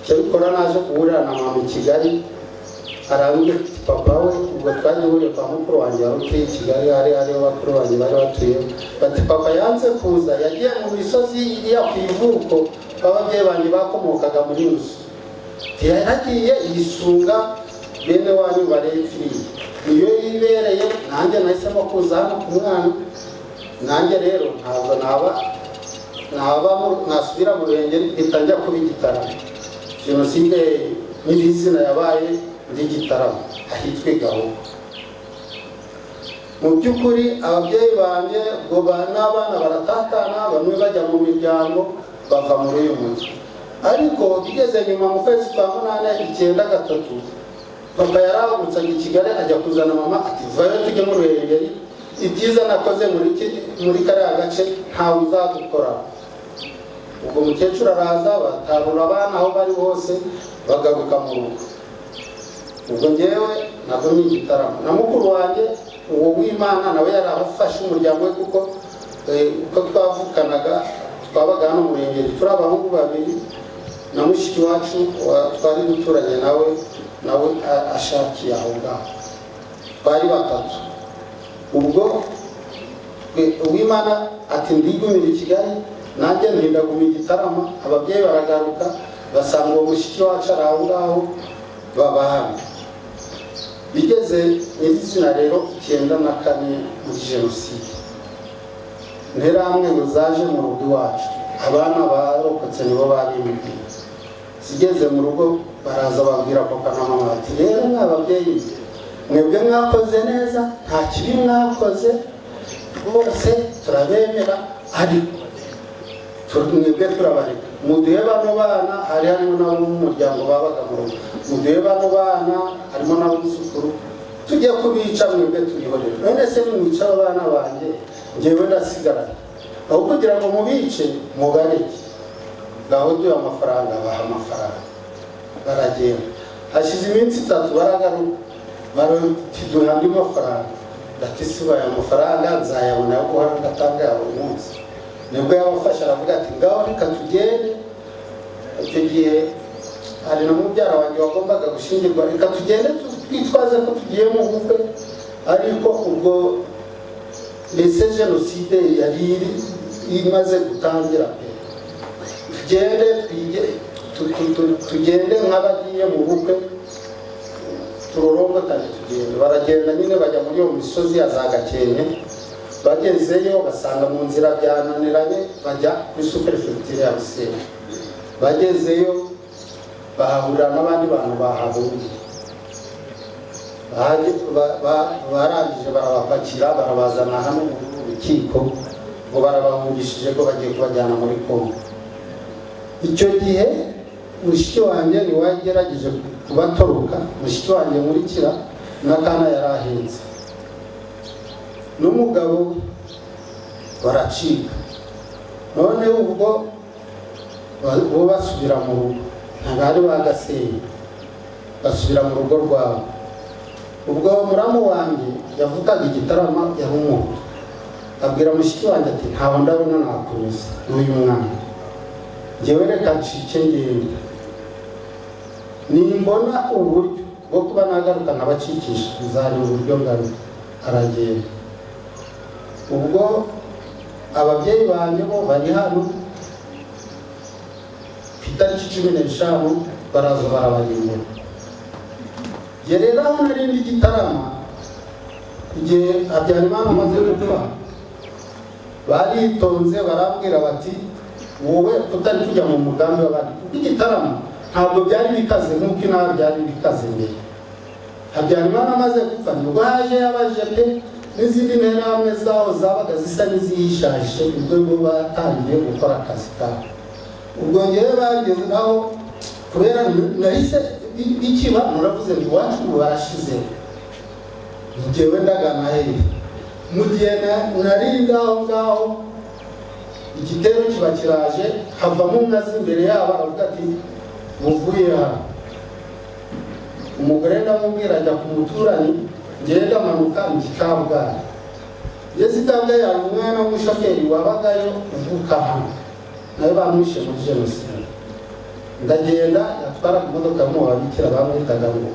cyarikora naje kuburira na mama i Kigali arambye papa we ubwo twanyuriye kwa mukuru wanjye aruke i Kigali ari bakuru wanjye bari batuye bati papa yanze kuza yagiye mu misozi ya kwivuko ababyeyi bandi bakomokaga muri Rusu yaragiye yisunga bene wanyu barepfiriye niyo yibereye nanjye nahisemo kuza hano ku mwana nanjye rero ntabwo nasubira mu Ruhengeri itangira kuba igitaramo jenoside n'izina yabaye ndi Gitaramo ahitwe Gahugu mu by'ukuri ababyeyi banjye ngo n'abana baratatana bamwe bajya mu miryango bava muri uyu mujyi ariko bigeze nyuma mu kwezi kwa 8 93 papa yarahagurutse i Kigali ajya kuzana mama ati vayo tujye mu Ruhengeri ibyiza nakoze muri kariya gace ntawe uzadukora ubwo mukecuru araza batarura abana aho bari bose bagaruka mu rugo ubwo ngewe nabwo ni Gitaramo na mukuru wanjye uwo w'Imana nawe yarafashe umuryango we kuko uko twavukanaga twabaga hano mu Ruhengeri turi abahungu babiri na mushiki wacu twari duturanye nawe ashakiye aho ngaho bari batatu ubwo uw'Imana ati ndigumira i Kigali nanjye ndagumira Gitaramo ababyeyi baragaruka basanga uwo mushiki wacu ari aho ngaho babahana bigeze n'izina rero 94 muri jenoside nteramwe ngo zaje mu rugo iwacu abana barokotse nibo babimbiye sigeze mu rugo baraza babwira papa na mama ati rero mwababyeyi mwebwe mwakoze neza nta kibi mwakoze bose turabemera ariko mwebwe turabareka muduhe bano bana hari harimo nabo mu muryango babaga mu rugo muduhe bano bana harimo nabo musukuru tujye kubica mwebwe turihorera none se mwica abana banjye ngewe ndasigarana aho kugira ngo mubice mubareke ngaho duhe amafaranga baha amafaranga baragenda hashize iminsi 3 baragaruka barotiduha andi mafaranga ndakisibaye amafaranga nzayabona yo guhora ngatanga ya buri munsi nibwo yabafasha aravuga ati ngaho reka tugende icyo gihe hari na mubyara wanjye wagombaga gushingirwa reka tugende twitwaze ko tugiye mu bukwe ariko ubwo mbese jenoside yari imaze gutangira tugende nk'abagiye mu bukwe turorongotane tugende baragenda nyine bajya muri iyo misozi ya za Gakenke bagezeyo basanga mu nzira byananiranye bajya kuri superefegitura ya Rusengo bagezeyo bahahurira n'abandi bantu bahaburiye barangije barabapakira barabazana hano mu rukiko ngo barabahungishije ko bagiye kubajyana muri Kongo icyo gihe mushiki wanjye ni wagerageje kubatoroka mushiki wanjye muri kira n'akana yarahenze n'umugabo baracika none ubwo bo basubira mu rugo ntabari bagaseye basubira mu rugo rwabo ubwo muramu wanjye yavugaga igitarama yari umuntu abwira mushiki wanjye ati ntaho ndabona nakunyuze n'uyu mwana njyewe reka ncike ngende nimbona uburyo bwo kuba nagaruka nkabacikisha nzari uburyo ngaruka aragenda ubwo ababyeyi banjye bo bari hano ku itariki 15 baraza barabarimbura rero aho narindi igitarama igihe Habyarimana amaze gupfa baritonze barabwira bati wowe utari kujya mu mugambi w'abandi kuko igitarama ntabwo byari bikaze nk'uko inaha byari bikaze mbere Habyarimana amaze gupfa nibwo haje y'abajepe n'izindi nterahamwe zaho zabaga zisa n'izihishaje ubwo bo batangiye gukora akazi kabo ubwo ngewe bageze naho kubera nahise ikiba muravuze ngo iwacu ubu barashize njyewe ndagana hehe mu gihe nari ngaho igitero kiba kiraje havamo umwazi imbere yabo aravuga ati muvuye hano umugore ndamubwira ajya ku muturanyi ngenda manuka mu Kabgayi yesi Kabgayi hari umwana w'umushoferi wabagayo uvuka hano nawe bamwishe muri jenoside ndagenda yatwara imodoka mu babikira bamwitaga ngo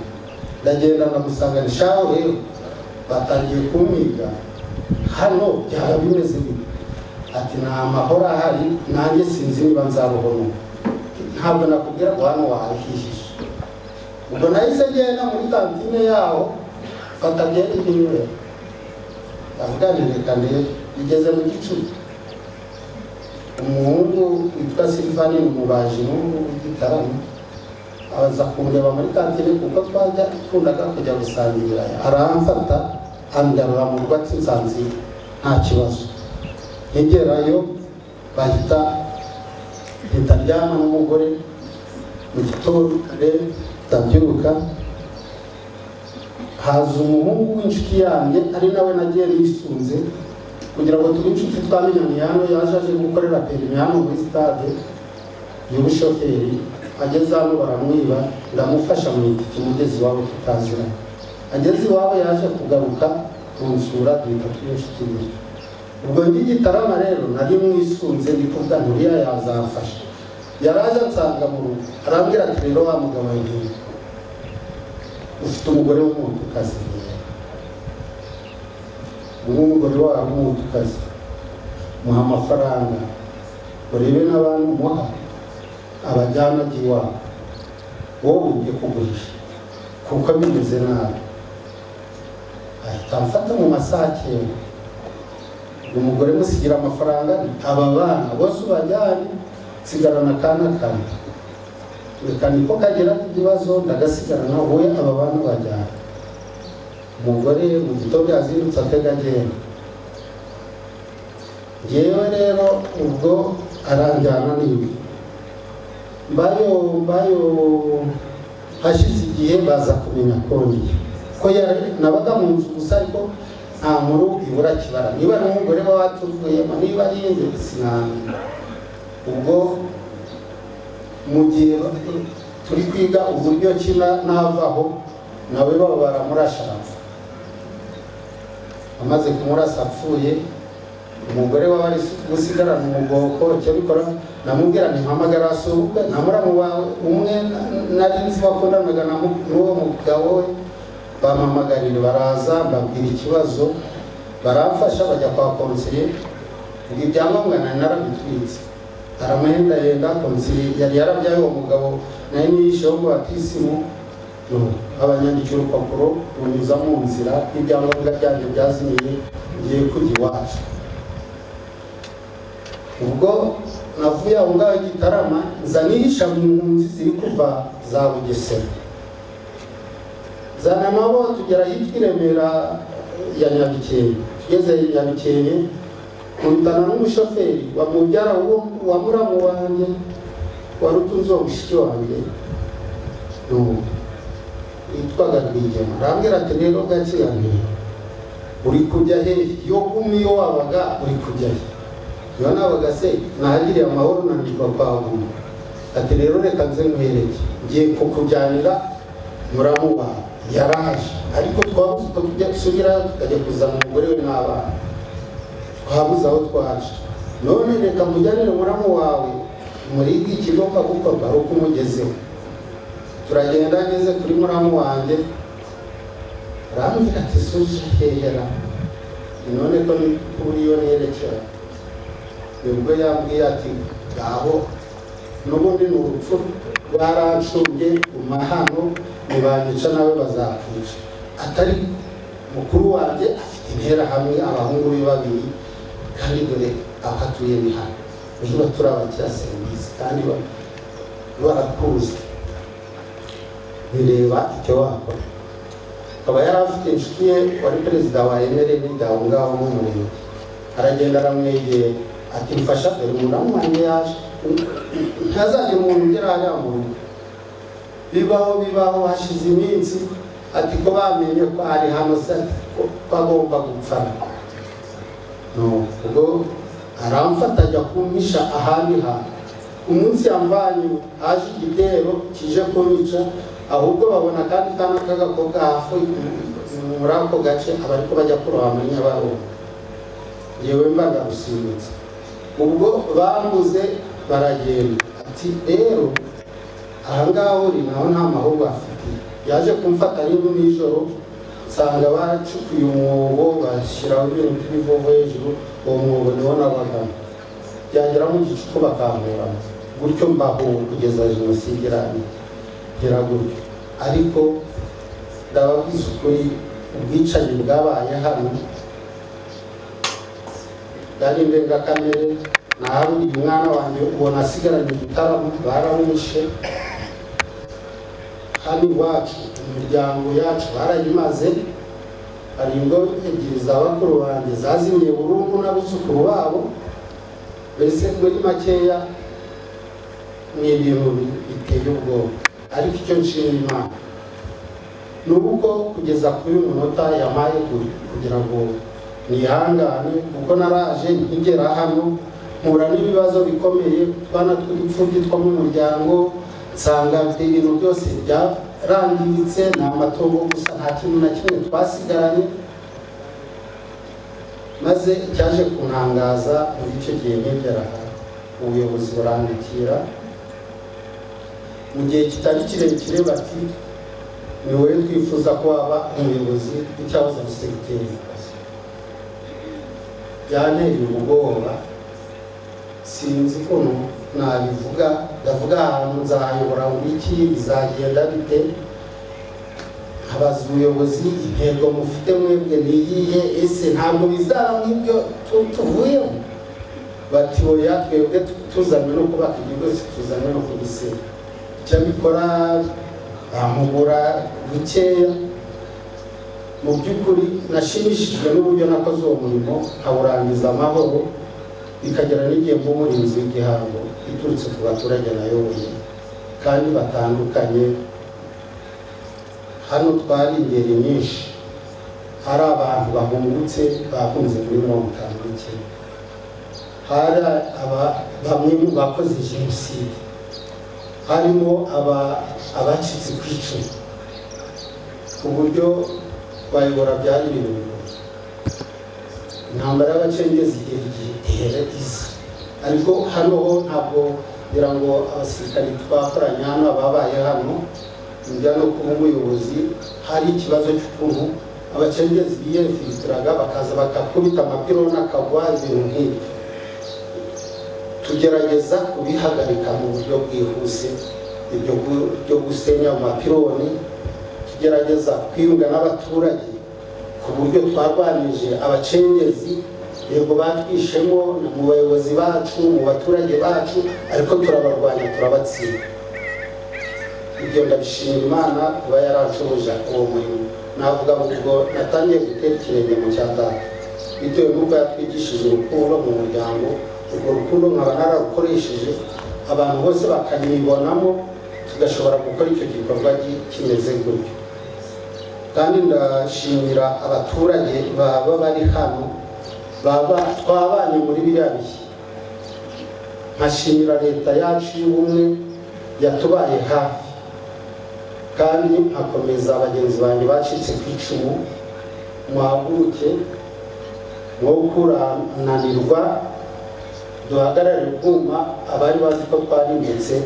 ndagenda ndagusanga ni shaho rero batangiye kumwiga hano byaba bimeze bibi ati nta mahoro ahari nanjye sinzi niba nzaruhono ntabwo nakubwira ngo hano wahishije ubwo nahise ngenda muri kantine yaho fata byeri n'iwe avuganire kandi bigeze mu gicuku umuhungu witwa Silvani umubaji w'igitaramo abaza kumureba muri kantine kuko twakundaga kujya gusangira aramfata andarura mu rwatsi nsanzi nta kibazo nkigerayo bahita ndaryama n'umugore mu gitondo kare ndabyuka haza umuhungu w'inshuti yanjye ari nawe nagiye nisunze kugira ngo tube inshuti twamenyanye hano yaje aje gukorera perimi hano muri stade y'ubushoferi ageze hano baramwiba ndamufasha mu itike umugezi wabo tutazira ageze iwabo yaje kugaruka kunsura duhita tw'inshuti ye ubwo ngigitarama rero nari mwisunze ndi kuvuga nturiya yazamfasha yaraje ansanga mu rugo arambwira ati rero wa mugabo ngiye ufite umugore w'umutukazi umugore wawe w'umutukazi muha amafaranga urebe n'abantu muha abajyana iwabo wowe ugiye kugurisha kuko bimeze nabi ahita amfata mu masaha 9 umugore musigira amafaranga aba bana bose ubajyanye sigarana kana kamwe reka niko kagera ikibazo ndagasigarana wowe aba bana bajyanye umugore mu gitondo yazindutse atega agenda yewe rero ubwo aranjyana n'ibi mbayo hashize igihe baza kumenya konti ko nabaga mu nzu gusa ariko nta nkuru ibura kibara niba n'umugore we watuvuyemo niba yindi sinamenya ubwo mu gihe turi kwiga uburyo kina navaho nawe baba baramurashaza amaze kumurasa apfuye umugore w'abari gusigarana umugoko cyo bikora namubwira ni mpamagara asubwe namuramu wawe umwe nari nzi bakundanaga n'uwo mugabo we bamamagarira baraza mbabwira ikibazo baramfasha bajya kwa konsiliye ubwo ibyangombwa nari narabitwitse aramuhenda yenda konsiliye yari yarabyaye uwo mugabo nayo niyisheho ngo batisimu abanyandikira urupapuro runyuza mu nzira ibyangombwa byanjye byazimiye ngiye kujya iwacu ubwo navuye aho ngaho igitarama nza nihisha mu mpunzi ziri kuva za Bugesera zana nabo tugera hitwa i Remera ya Nyabikenke tugeze Nyabikenke nkundana n'umushoferi wamubyara wa muramu wanjye wari utunze uwo mushiki wanjye yitwaga Rwigema arambwira ati rero gakiranire uri kujya he yo gumiyo wabaga uri kujya he yo nabaga se nahagiriye amahoro nanirwa kwa guma ati rero reka nze nkwereke ngiye kukujyanira muramuba yaraje ariko twabuze ko tujya gusubira tukajya kuzana umugore we n'abana twabuze aho twaje none reka mujyanire muramu wawe muri ikigomba gukorwa ari ukumugezeho turagenda ageze kuri muramu wanjye arambwira ati suje hehera none ko ni kuri yo nerekera nibwo yambwiye ati ngaho n'ubundi ni urupfu rwarancubye umahano nibanyica nawe bazakwica atari mukuru wanjye afite intera hamwe abahungu be babiri kandi dore akatuye ni hano niba turabakira serivisi kandi barakuzi bireba icyo wakora akaba yari afite inshuti ye wari perezida wa emereni aho ngaho mu murenge aragenda aramwegera ati mfasha dore muramu wanjye yaje ntazagira umuntu ugera hariya mu rugo bibaho hashize iminsi ati ko bamenye ko ari hano se ko agomba gupfa ubwo aramfata ajya kumpisha ahandi hantu umunsi yamvanye haje igitero kije kunyica ahubwo babona kandi kana k'agakobwa hafi muri ako gace abariko bajya kuroha muri Nyabarongo yewe mbaga gusimbutse ubwo bambuze baragenda ati rero ahangaho uri naho nta mahoro afite yaje kumfata n'indu nijoro nsanga bacukuye umwobo bashyiraho ibintu by'ibivovo hejuru uwo mwobo niwo nabagamo byagera mu gicuku bakamuramo gutyo mbaho kugeza jenoside irangira gutyo ariko ndababwiza ukuri ubwicanyi bwabaye hano bwari ndengakamere nahaburiye umwana wanjye ubona asigaranye igitaramo baramwishe hano iwacu imiryango yacu barayimaze hari ingo ebyiri za bakuru banjye zazimye burundu n'abuzukuru babo mbese muri makeya ni ibintu biteye ubwoba ariko icyo nshimira Imana ni uko kugeza kuri uyu munota yampaye kugira ngo nihangane kuko naraje nkigera hano mpura n'ibibazo bikomeye utwana tw'udupfubyi two mu muryango nsanga ibintu byose byarangiritse ni amatongo gusa nta kintu na kimwe twasigaranye maze cyaje kuntangaza muri icyo gihe nkigera ubuyobozi burandikira mu gihe kitari kirekire bati ni wowe twifuza ko waba umuyobozi w'icyahoze ari segiteri byanteye ubwoba sinzi ukuntu nabivuga ndavuga ahantu nzahayobora ngo iki bizagenda bite abaza ubuyobozi intego mufite mwebwe niyihe ese ntabwo bizaba nk'ibyo tuvuyemo bati oya twebwe tuzanye no kubaka igihugu tuzanye no kugisenya icyo bikora bamubura bukeya mu by'ukuri nashimishijwe n'uburyo nakoze uwo murimo nkawurangiza amahoro bikagera n'igihe nk'umurinzi w'igihango iturutse ku baturage nayoboye kandi batandukanye hano twari ingeri nyinshi hari abantu bahungutse bahunze muri 59 hari bamwe mu bakoze jenoside harimo abacitse ku icumu ku buryo bayobora byari ibintu bigoye intambara y'abacengezi igihe iza ariko hano ho ntabwo ngira ngo abasirikari twakoranye hano babaye hano njya no kuba umuyobozi hari ikibazo cy'ukuntu abacengezi biyefilitiraga bakaza bakakubita amapironi akagwa ibintu nk'ibyo tugerageza kubihagarika mu buryo bwihuse ibyo byo gusenya amapironi tugerageza kwiyunga n'abaturage ku buryo twarwanije abacengezi yego batwishemo mu bayobozi bacu mu baturage bacu ariko turabarwanya turabatsinda ibyo ndabishimira Imana kuba yaranshobuje uwo murimo navuga ngo natangiye gutera ikirenge mu cya data bitewe n'uko yatwigishije urukundo mu muryango urwo rukundo nkaba nararukoresheje abantu bose bakanyibonamo tugashobora gukora icyo gikorwa kimeze gutyo kandi ndashimira abaturage baba bari hano twabanye muri biriya bihe. Nkashimira leta yacu y'ubumwe yatubaye hafi, kandi nkakomeza bagenzi banjye bacitse ku icumu, muhaguruke mwo kurananirwa, duhagarare kuma abari bazi ko twarimbutse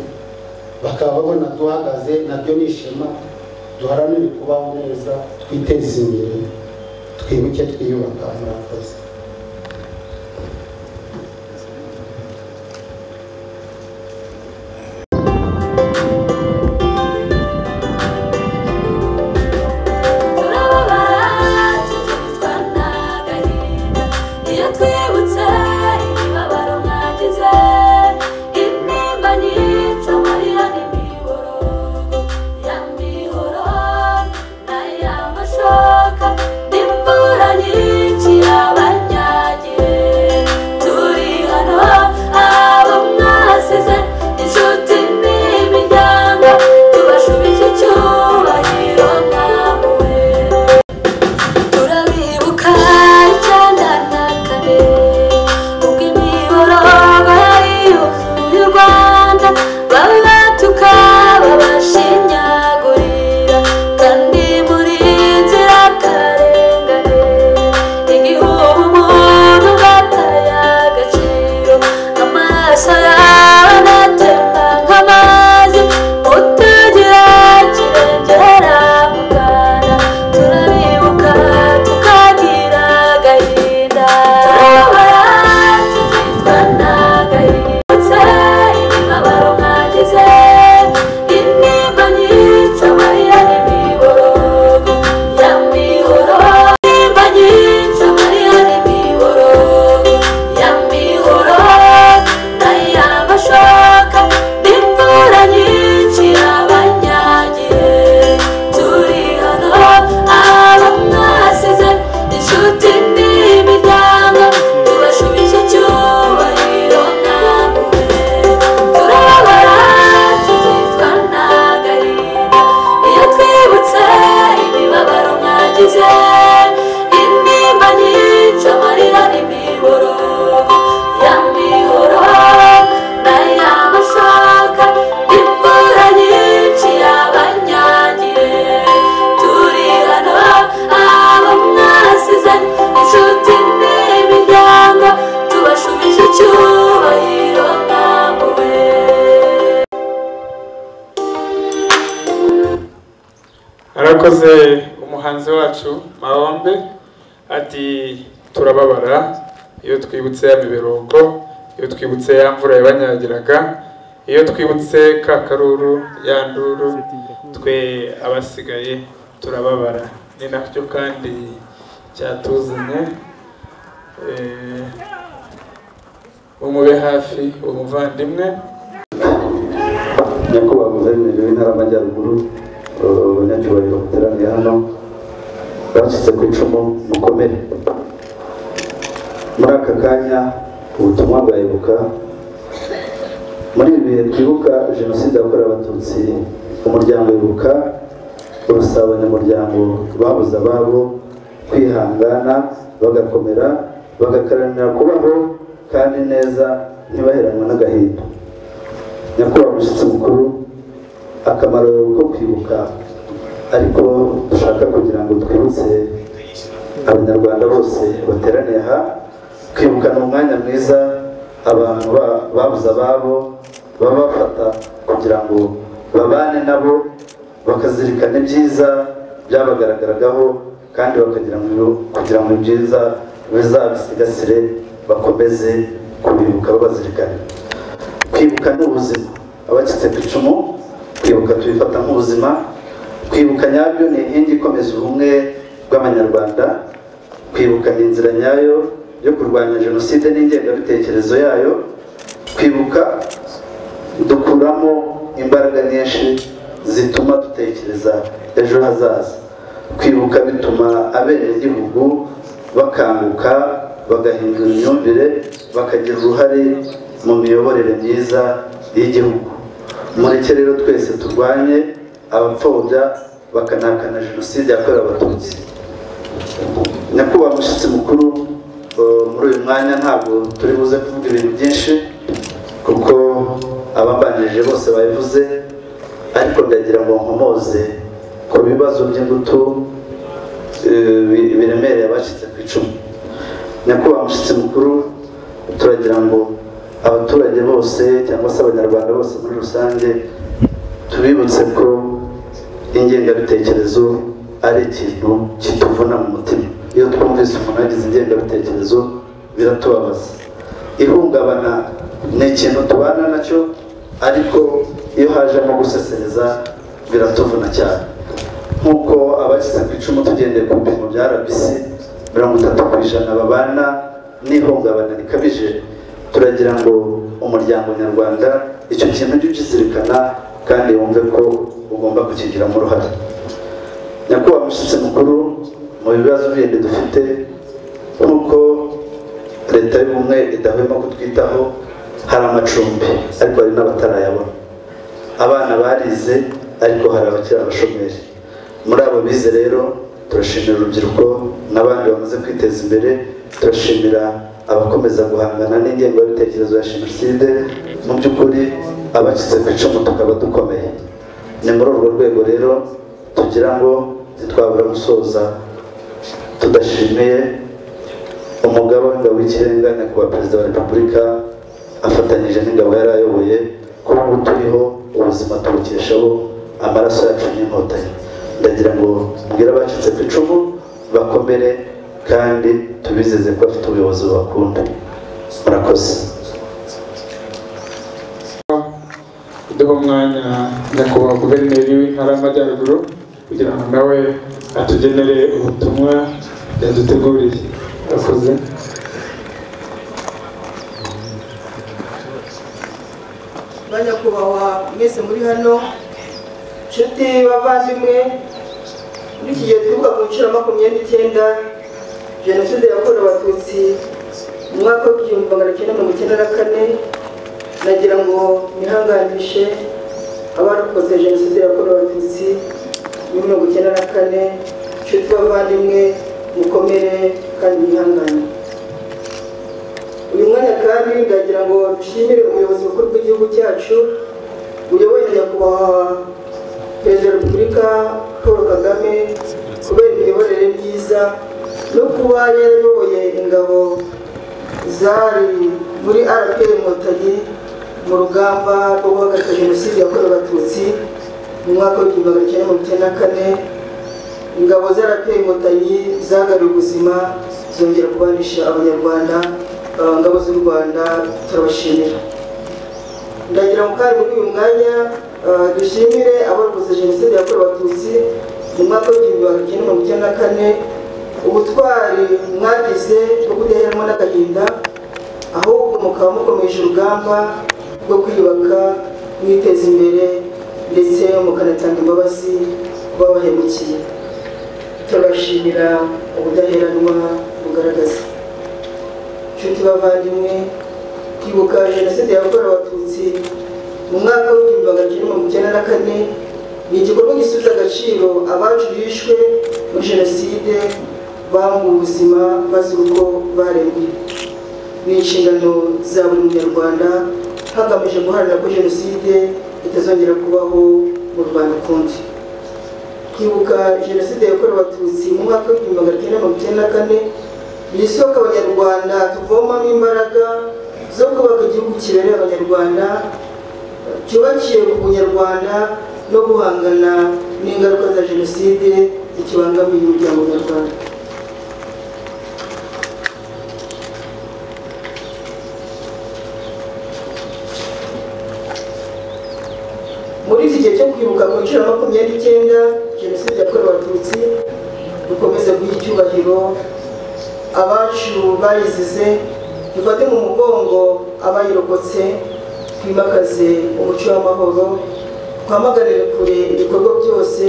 bakaba babona duhagaze, nabyo ni ishema. Duharanire kubaho neza, twiteze imbere, twibuke twiyubaka. Murakoze. Arakoze umuhanzi wacu Mahombe ati turababara iyo twibutse ya miberongo, iyo twibutse ya mvura yabanyagiraga, iyo twibutse ka karuru ya nduru, twe abasigaye turababara. Ni nacyo kandi cyatuzanye umube hafi umuvandimwe. Nyakubahwa Guverineri w'Intara y'Amajyaruguru, abanyacyubahiro bateraniye hano, bacitse ku icumu mukomere. Muri aka kanya ubutumwa bwa Ibuka, muri ibi bihe twibuka Jenoside yakorewe Abatutsi, umuryango Ibuka urasaba abanyamuryango babuze ababo kwihangana, bagakomera, bagakaranira kubaho kandi neza, ntibaheranwe n'agahinda. Nyakubahwa Mushyitsi Mukuru, akamaro ko kwibuka ariko dushaka kugira ngo twibutse abanyarwanda bose bateraniye aha, kwibuka ni umwanya mwiza abantu babuze ababo baba bafata kugira ngo babane nabo, bakazirikana ibyiza byabagaragaragaho, kandi kugira ngo ibyiza bizabisigasire, bakomeze kubibuka babazirikana. Kwibuka ni ubuzima. Abacitse ku icumu, kwibuka tubifata nk'ubuzima. Kwibuka nyabyo ni inkingi ikomeza ubumwe bw'Abanyarwanda. Kwibuka ni inzira nyayo yo kurwanya Jenoside n'ingengabitekerezo yayo. Kwibuka dukuramo imbaraga nyinshi zituma dutekereza ejo hazaza. Kwibuka bituma abenegihugu bakanguka, bagahindura imyumvire, bakagira uruhare mu miyoborere myiza y'igihugu. Mureke rero twese turwanye abapfobya bakanahakana jenoside yakorewe abatutsi. Nyakubahwa mushyitsi mukuru, muri uyu mwanya ntabwo turi buze kuvuga ibintu byinshi kuko ababanjirije bose babivuze, ariko ndagira ngo nkomoze ku bibazo by'ingutu biremereye abacitse ku icumu. Nyakubahwa mushyitsi mukuru, turagira ngo abaturage bose cyangwa se abanyarwanda bose muri rusange tubibutse ko ingengabitekerezo ari ikintu kituvuna mu mutima. Iyo twumvise umuntu yagize ingengabitekerezo biratubabaza. Ihungabana ni ikintu tubana nacyo, ariko iyo hajemo gusesereza biratuvuna cyane. Nk'uko abacitse ku icumu tugendeye ku bipimo bya RBC 30% babana n'ihungabana rikabije, turagira ngo umuryango nyarwanda icyo kintu ujye ukizirikana kandi wumve ko ugomba kukigiramo uruhare. Nyakubahwa mushyitsi mukuru, mu bibazo bindi dufite, nk'uko leta y'ubumwe idahwema kutwitaho, hari amacumbi ariko hari n'abatarayabona. Abana barize ariko hari abakiri abashomeri. Muri abo bize rero turashimira urubyiruko n'abandi bamaze kwiteza imbere, turashimira abakomeza guhangana n'ingengabitekerezo ya jenoside. Mu by'ukuri abacitse ku icumu tukaba dukomeye. Ni muri urwo rwego rero tugira ngo ntitwabura gusoza tudashimiye umugaba w'ingabo w'ikirenga nyakubahwa perezida wa repubulika afatanyije n'ingabo yari ayoboye, ko ubu turiho ubuzima tubukeshaho amaraso yacu n'inkotanyi. Ndagira ngo mbwira abacitse ku icumu bakomere kandi tubizeze ko bafite ubuyobozi bakunda. Murakoze. Duha umwanya nyakubahwa guverineri w'intara y'Amajyaruguru kugira ngo nawe atugenere ubutumwa yaduteguriye. Murakoze. Banyakubahwa mwese muri hano, nshuti bavandimwe, muri iki gihe twibuka ku nshuro 29 jenoside yakorewe abatutsi mu mwaka w'1994, nagira ngo nihanganishe abarokotse jenoside yakorewe abatutsi muri 1994. Nshuti bavandimwe, mukomere kandi mwihangane. Uyu mwanya kandi ndagira ngo dushimire ubuyobozi bukuru bw'igihugu cyacu buyobowe na nyakubahwa perezida wa repubulika Paul Kagame kubera imiyoborere myiza no kuba yarayoboye ingabo zari muri RPF Inkotanyi mu rugamba rwo guhagarika jenoside yakorewe abatutsi mu mwaka w'1994. Ingabo za RPF Inkotanyi zagaruye ubuzima, zongera kubanisha abanyarwanda. Ingabo z'u Rwanda turabashimira. Ndagira ngo kandi muri uyu mwanya dushimire abarokotse jenoside yakorewe abatutsi mu mwaka w'1994 ubutwari mwagize bwo kudaheranwa n'agahinda, ahubwo mukaba mukomeje urugamba rwo kwiyubaka, mwiteza imbere ndetse mukanatanga imbabazi ku babahemukiye. Turabashimira ubudaheranwa bugaragaza. Nshuti bavandimwe, kwibuka jenoside yakorewe abatutsi mu mwaka w'1994 ni igikorwa gisubiza agaciro abacu bishwe muri jenoside bambuwe ubuzima bazira uko baremwe. Ni inshingano za buri munyarwanda hagamije guharanira ko jenoside itazongera kubaho mu Rwanda ukundi. Kwibuka jenoside yakorewe abatutsi mu mwaka w'1994 ni isoko abanyarwanda tuvomamo imbaraga zo kubaka igihugu kibereye abanyarwanda, cyubakiye ku bunyarwanda no guhangana n'ingaruka za jenoside zikibangamiye umuryango nyarwanda. Muri iki gihe cyo kwibuka ku nshuro 29 jenoside yakorewe abatutsi, dukomeze guha icyubahiro abacu bayizize, dufate mu mugongo abayirokotse, twimakaze umuco w'amahoro, twamaganire kure ibikorwa byose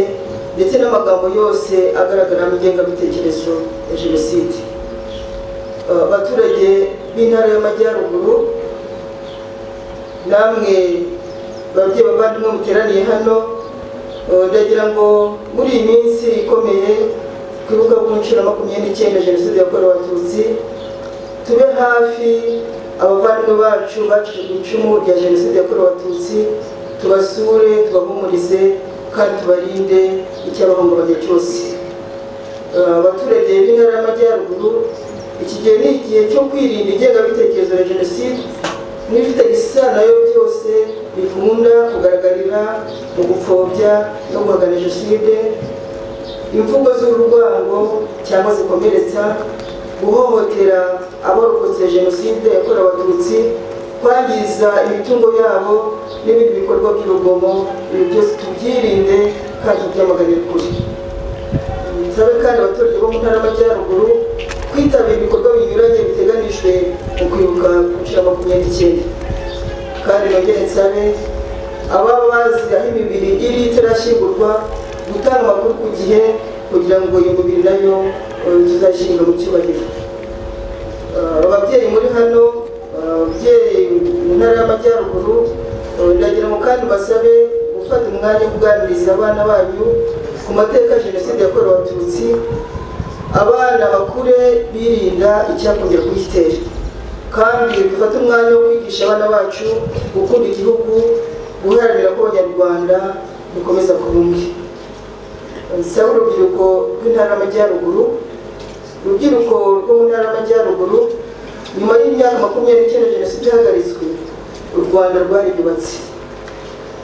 ndetse n'amagambo yose agaragara mu ngengabitekerezo ya jenoside. Abaturage b'intara y'Amajyaruguru, namwe babyeyi bavandimwe muteraniye hano, ndagira ngo muri iyi minsi ikomeye kwibuka ku nshuro 29 Jenoside yakorewe Abatutsi tube hafi abavandimwe bacu bacitse ku icumu rya Jenoside yakorewe Abatutsi, tubasure, tubahumurize kandi tubarinde icyabahungabanya cyose. Abaturage b'Intara y'Amajyaruguru, iki gihe ni igihe cyo kwirinda ingengabitekerezo ya Jenoside n'ibifite isano nayo byose bikunda kugaragarira mu gupfobya no guhakana Jenoside, imvugo z'urwango cyangwa zikomeretsa, guhohotera abarokotse Jenoside yakorewe Abatutsi, kwangiza imitungo yabo n'ibindi bikorwa by'urugomo. Ibi byose tubyirinde kandi tubyamaganire kure. Nsabe kandi abaturage bo mu Ntara y'Amajyaruguru kwitabira ibikorwa binyuranye biteganijwe mu kwibuka ku nshuro 29. Kandi nongere nsabe ababa bazi aho imibiri iri itarashyingurwa gutanga amakuru ku gihe kugira ngo iyo mibiri nayo tuzashyinga mu cyubahiro. Ababyeyi muri hano, ababyeyi mu Ntara y'Amajyaruguru, ndagira ngo kandi basabe gufata umwanya wo kuganiriza abana banyu ku mateka ya Jenoside yakorewe Abatutsi. Abana bakure birinda icyakongera kuyitera, kandi dufate umwanya wo kwigisha abana bacu gukunda igihugu, guharanira ko Abanyarwanda dukomeza kubumwe. Nsaba urubyiruko rw'Intara y'Amajyaruguru, urubyiruko rwo mu Ntara y'Amajyaruguru, nyuma y'imyaka 29 Jenoside ihagaritswe, u Rwanda rwariyubatse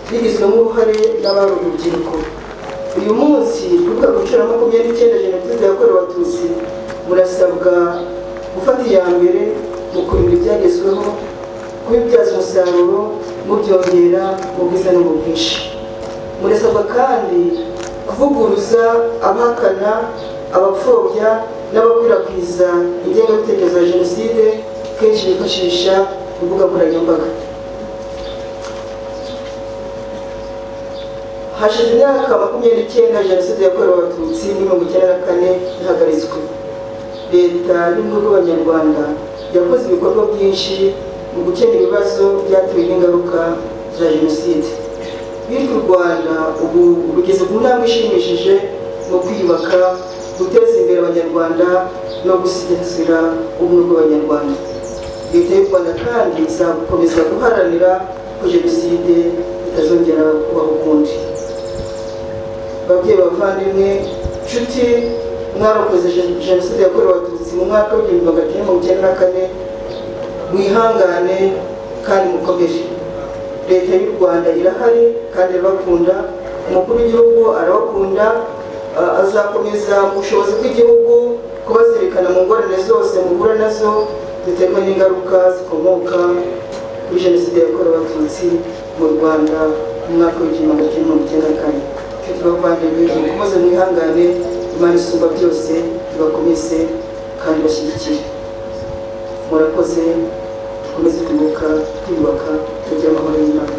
bigizwemo uruhare n'abari urubyiruko. Uyu munsi kwibuka ku nshuro 29 Jenoside yakorewe Abatutsi, murasabwa gufata iya mbere mu kurinda ibyagezweho, kubibyaza umusaruro, mubyongera mu bwiza no mu bwinshi. Murasabwa kandi kuvuguruza abahakana, abapfobya n'abakwirakwiza ingengabitekerezo ya Jenoside kenshi bifashisha imbuga nkoranyambaga. Hashize imyaka 29 Jenoside yakorewe Abatutsi muri 1994 ihagaritswe. Leta y'ubumwe bw'Abanyarwanda yakoze ibikorwa byinshi mu gukemura ibibazo byatewe n'ingaruka za Jenoside. Bityo u Rwanda ubu rugeze ku ntambwe ishimishije mu kwiyubaka, guteza imbere Abanyarwanda no gusigasira ubumwe bw'Abanyarwanda. Leta y'u Rwanda kandi izakomeza guharanira ko Jenoside itazongera kubaho ukundi. Babyeyi, bavandimwe, nshuti mwarokoze Jenoside yakorewe Abatutsi mu mwaka wa 1994, mwihangane kandi mukomeje. Leta y'u Rwanda irahari kandi irabakunda, umukuru w'igihugu arabakunda, azakomeza mu bushobozi bw'igihugu kubazirikana mu ngorane zose muhura nazo ziterwa n'ingaruka zikomoka kuri Jenoside yakorewe Abatutsi mu Rwanda mu mwaka wa 1994. Bavandimwe, mukomeze mwihangane, Imana isumba byose ibakomeze kandi bashyigikire. Murakoze, dukomeze kwibuka, twiyubaka, tugira amahoro y'Imana.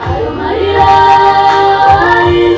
Ayo marira, ayo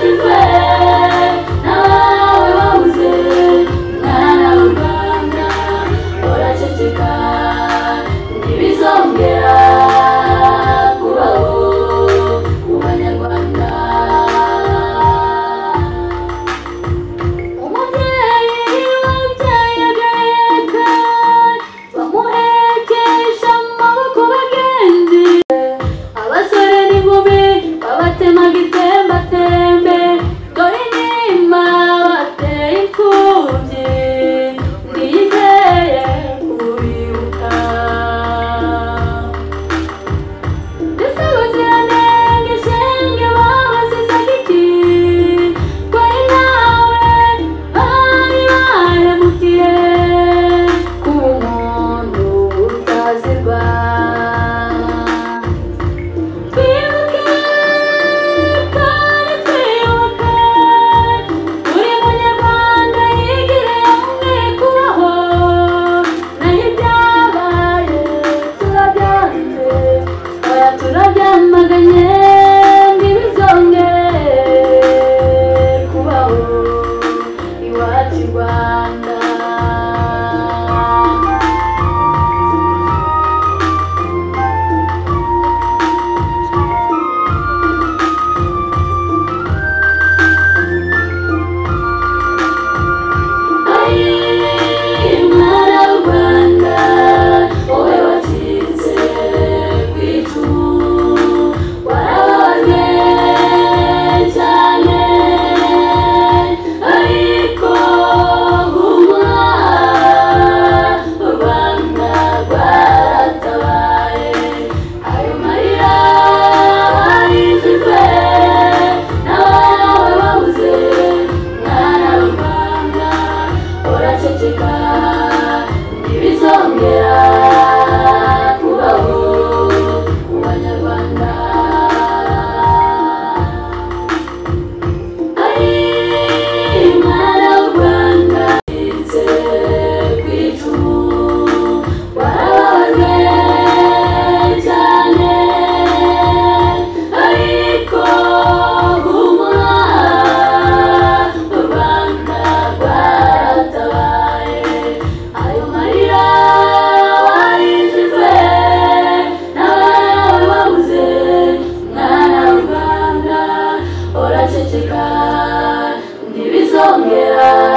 ongera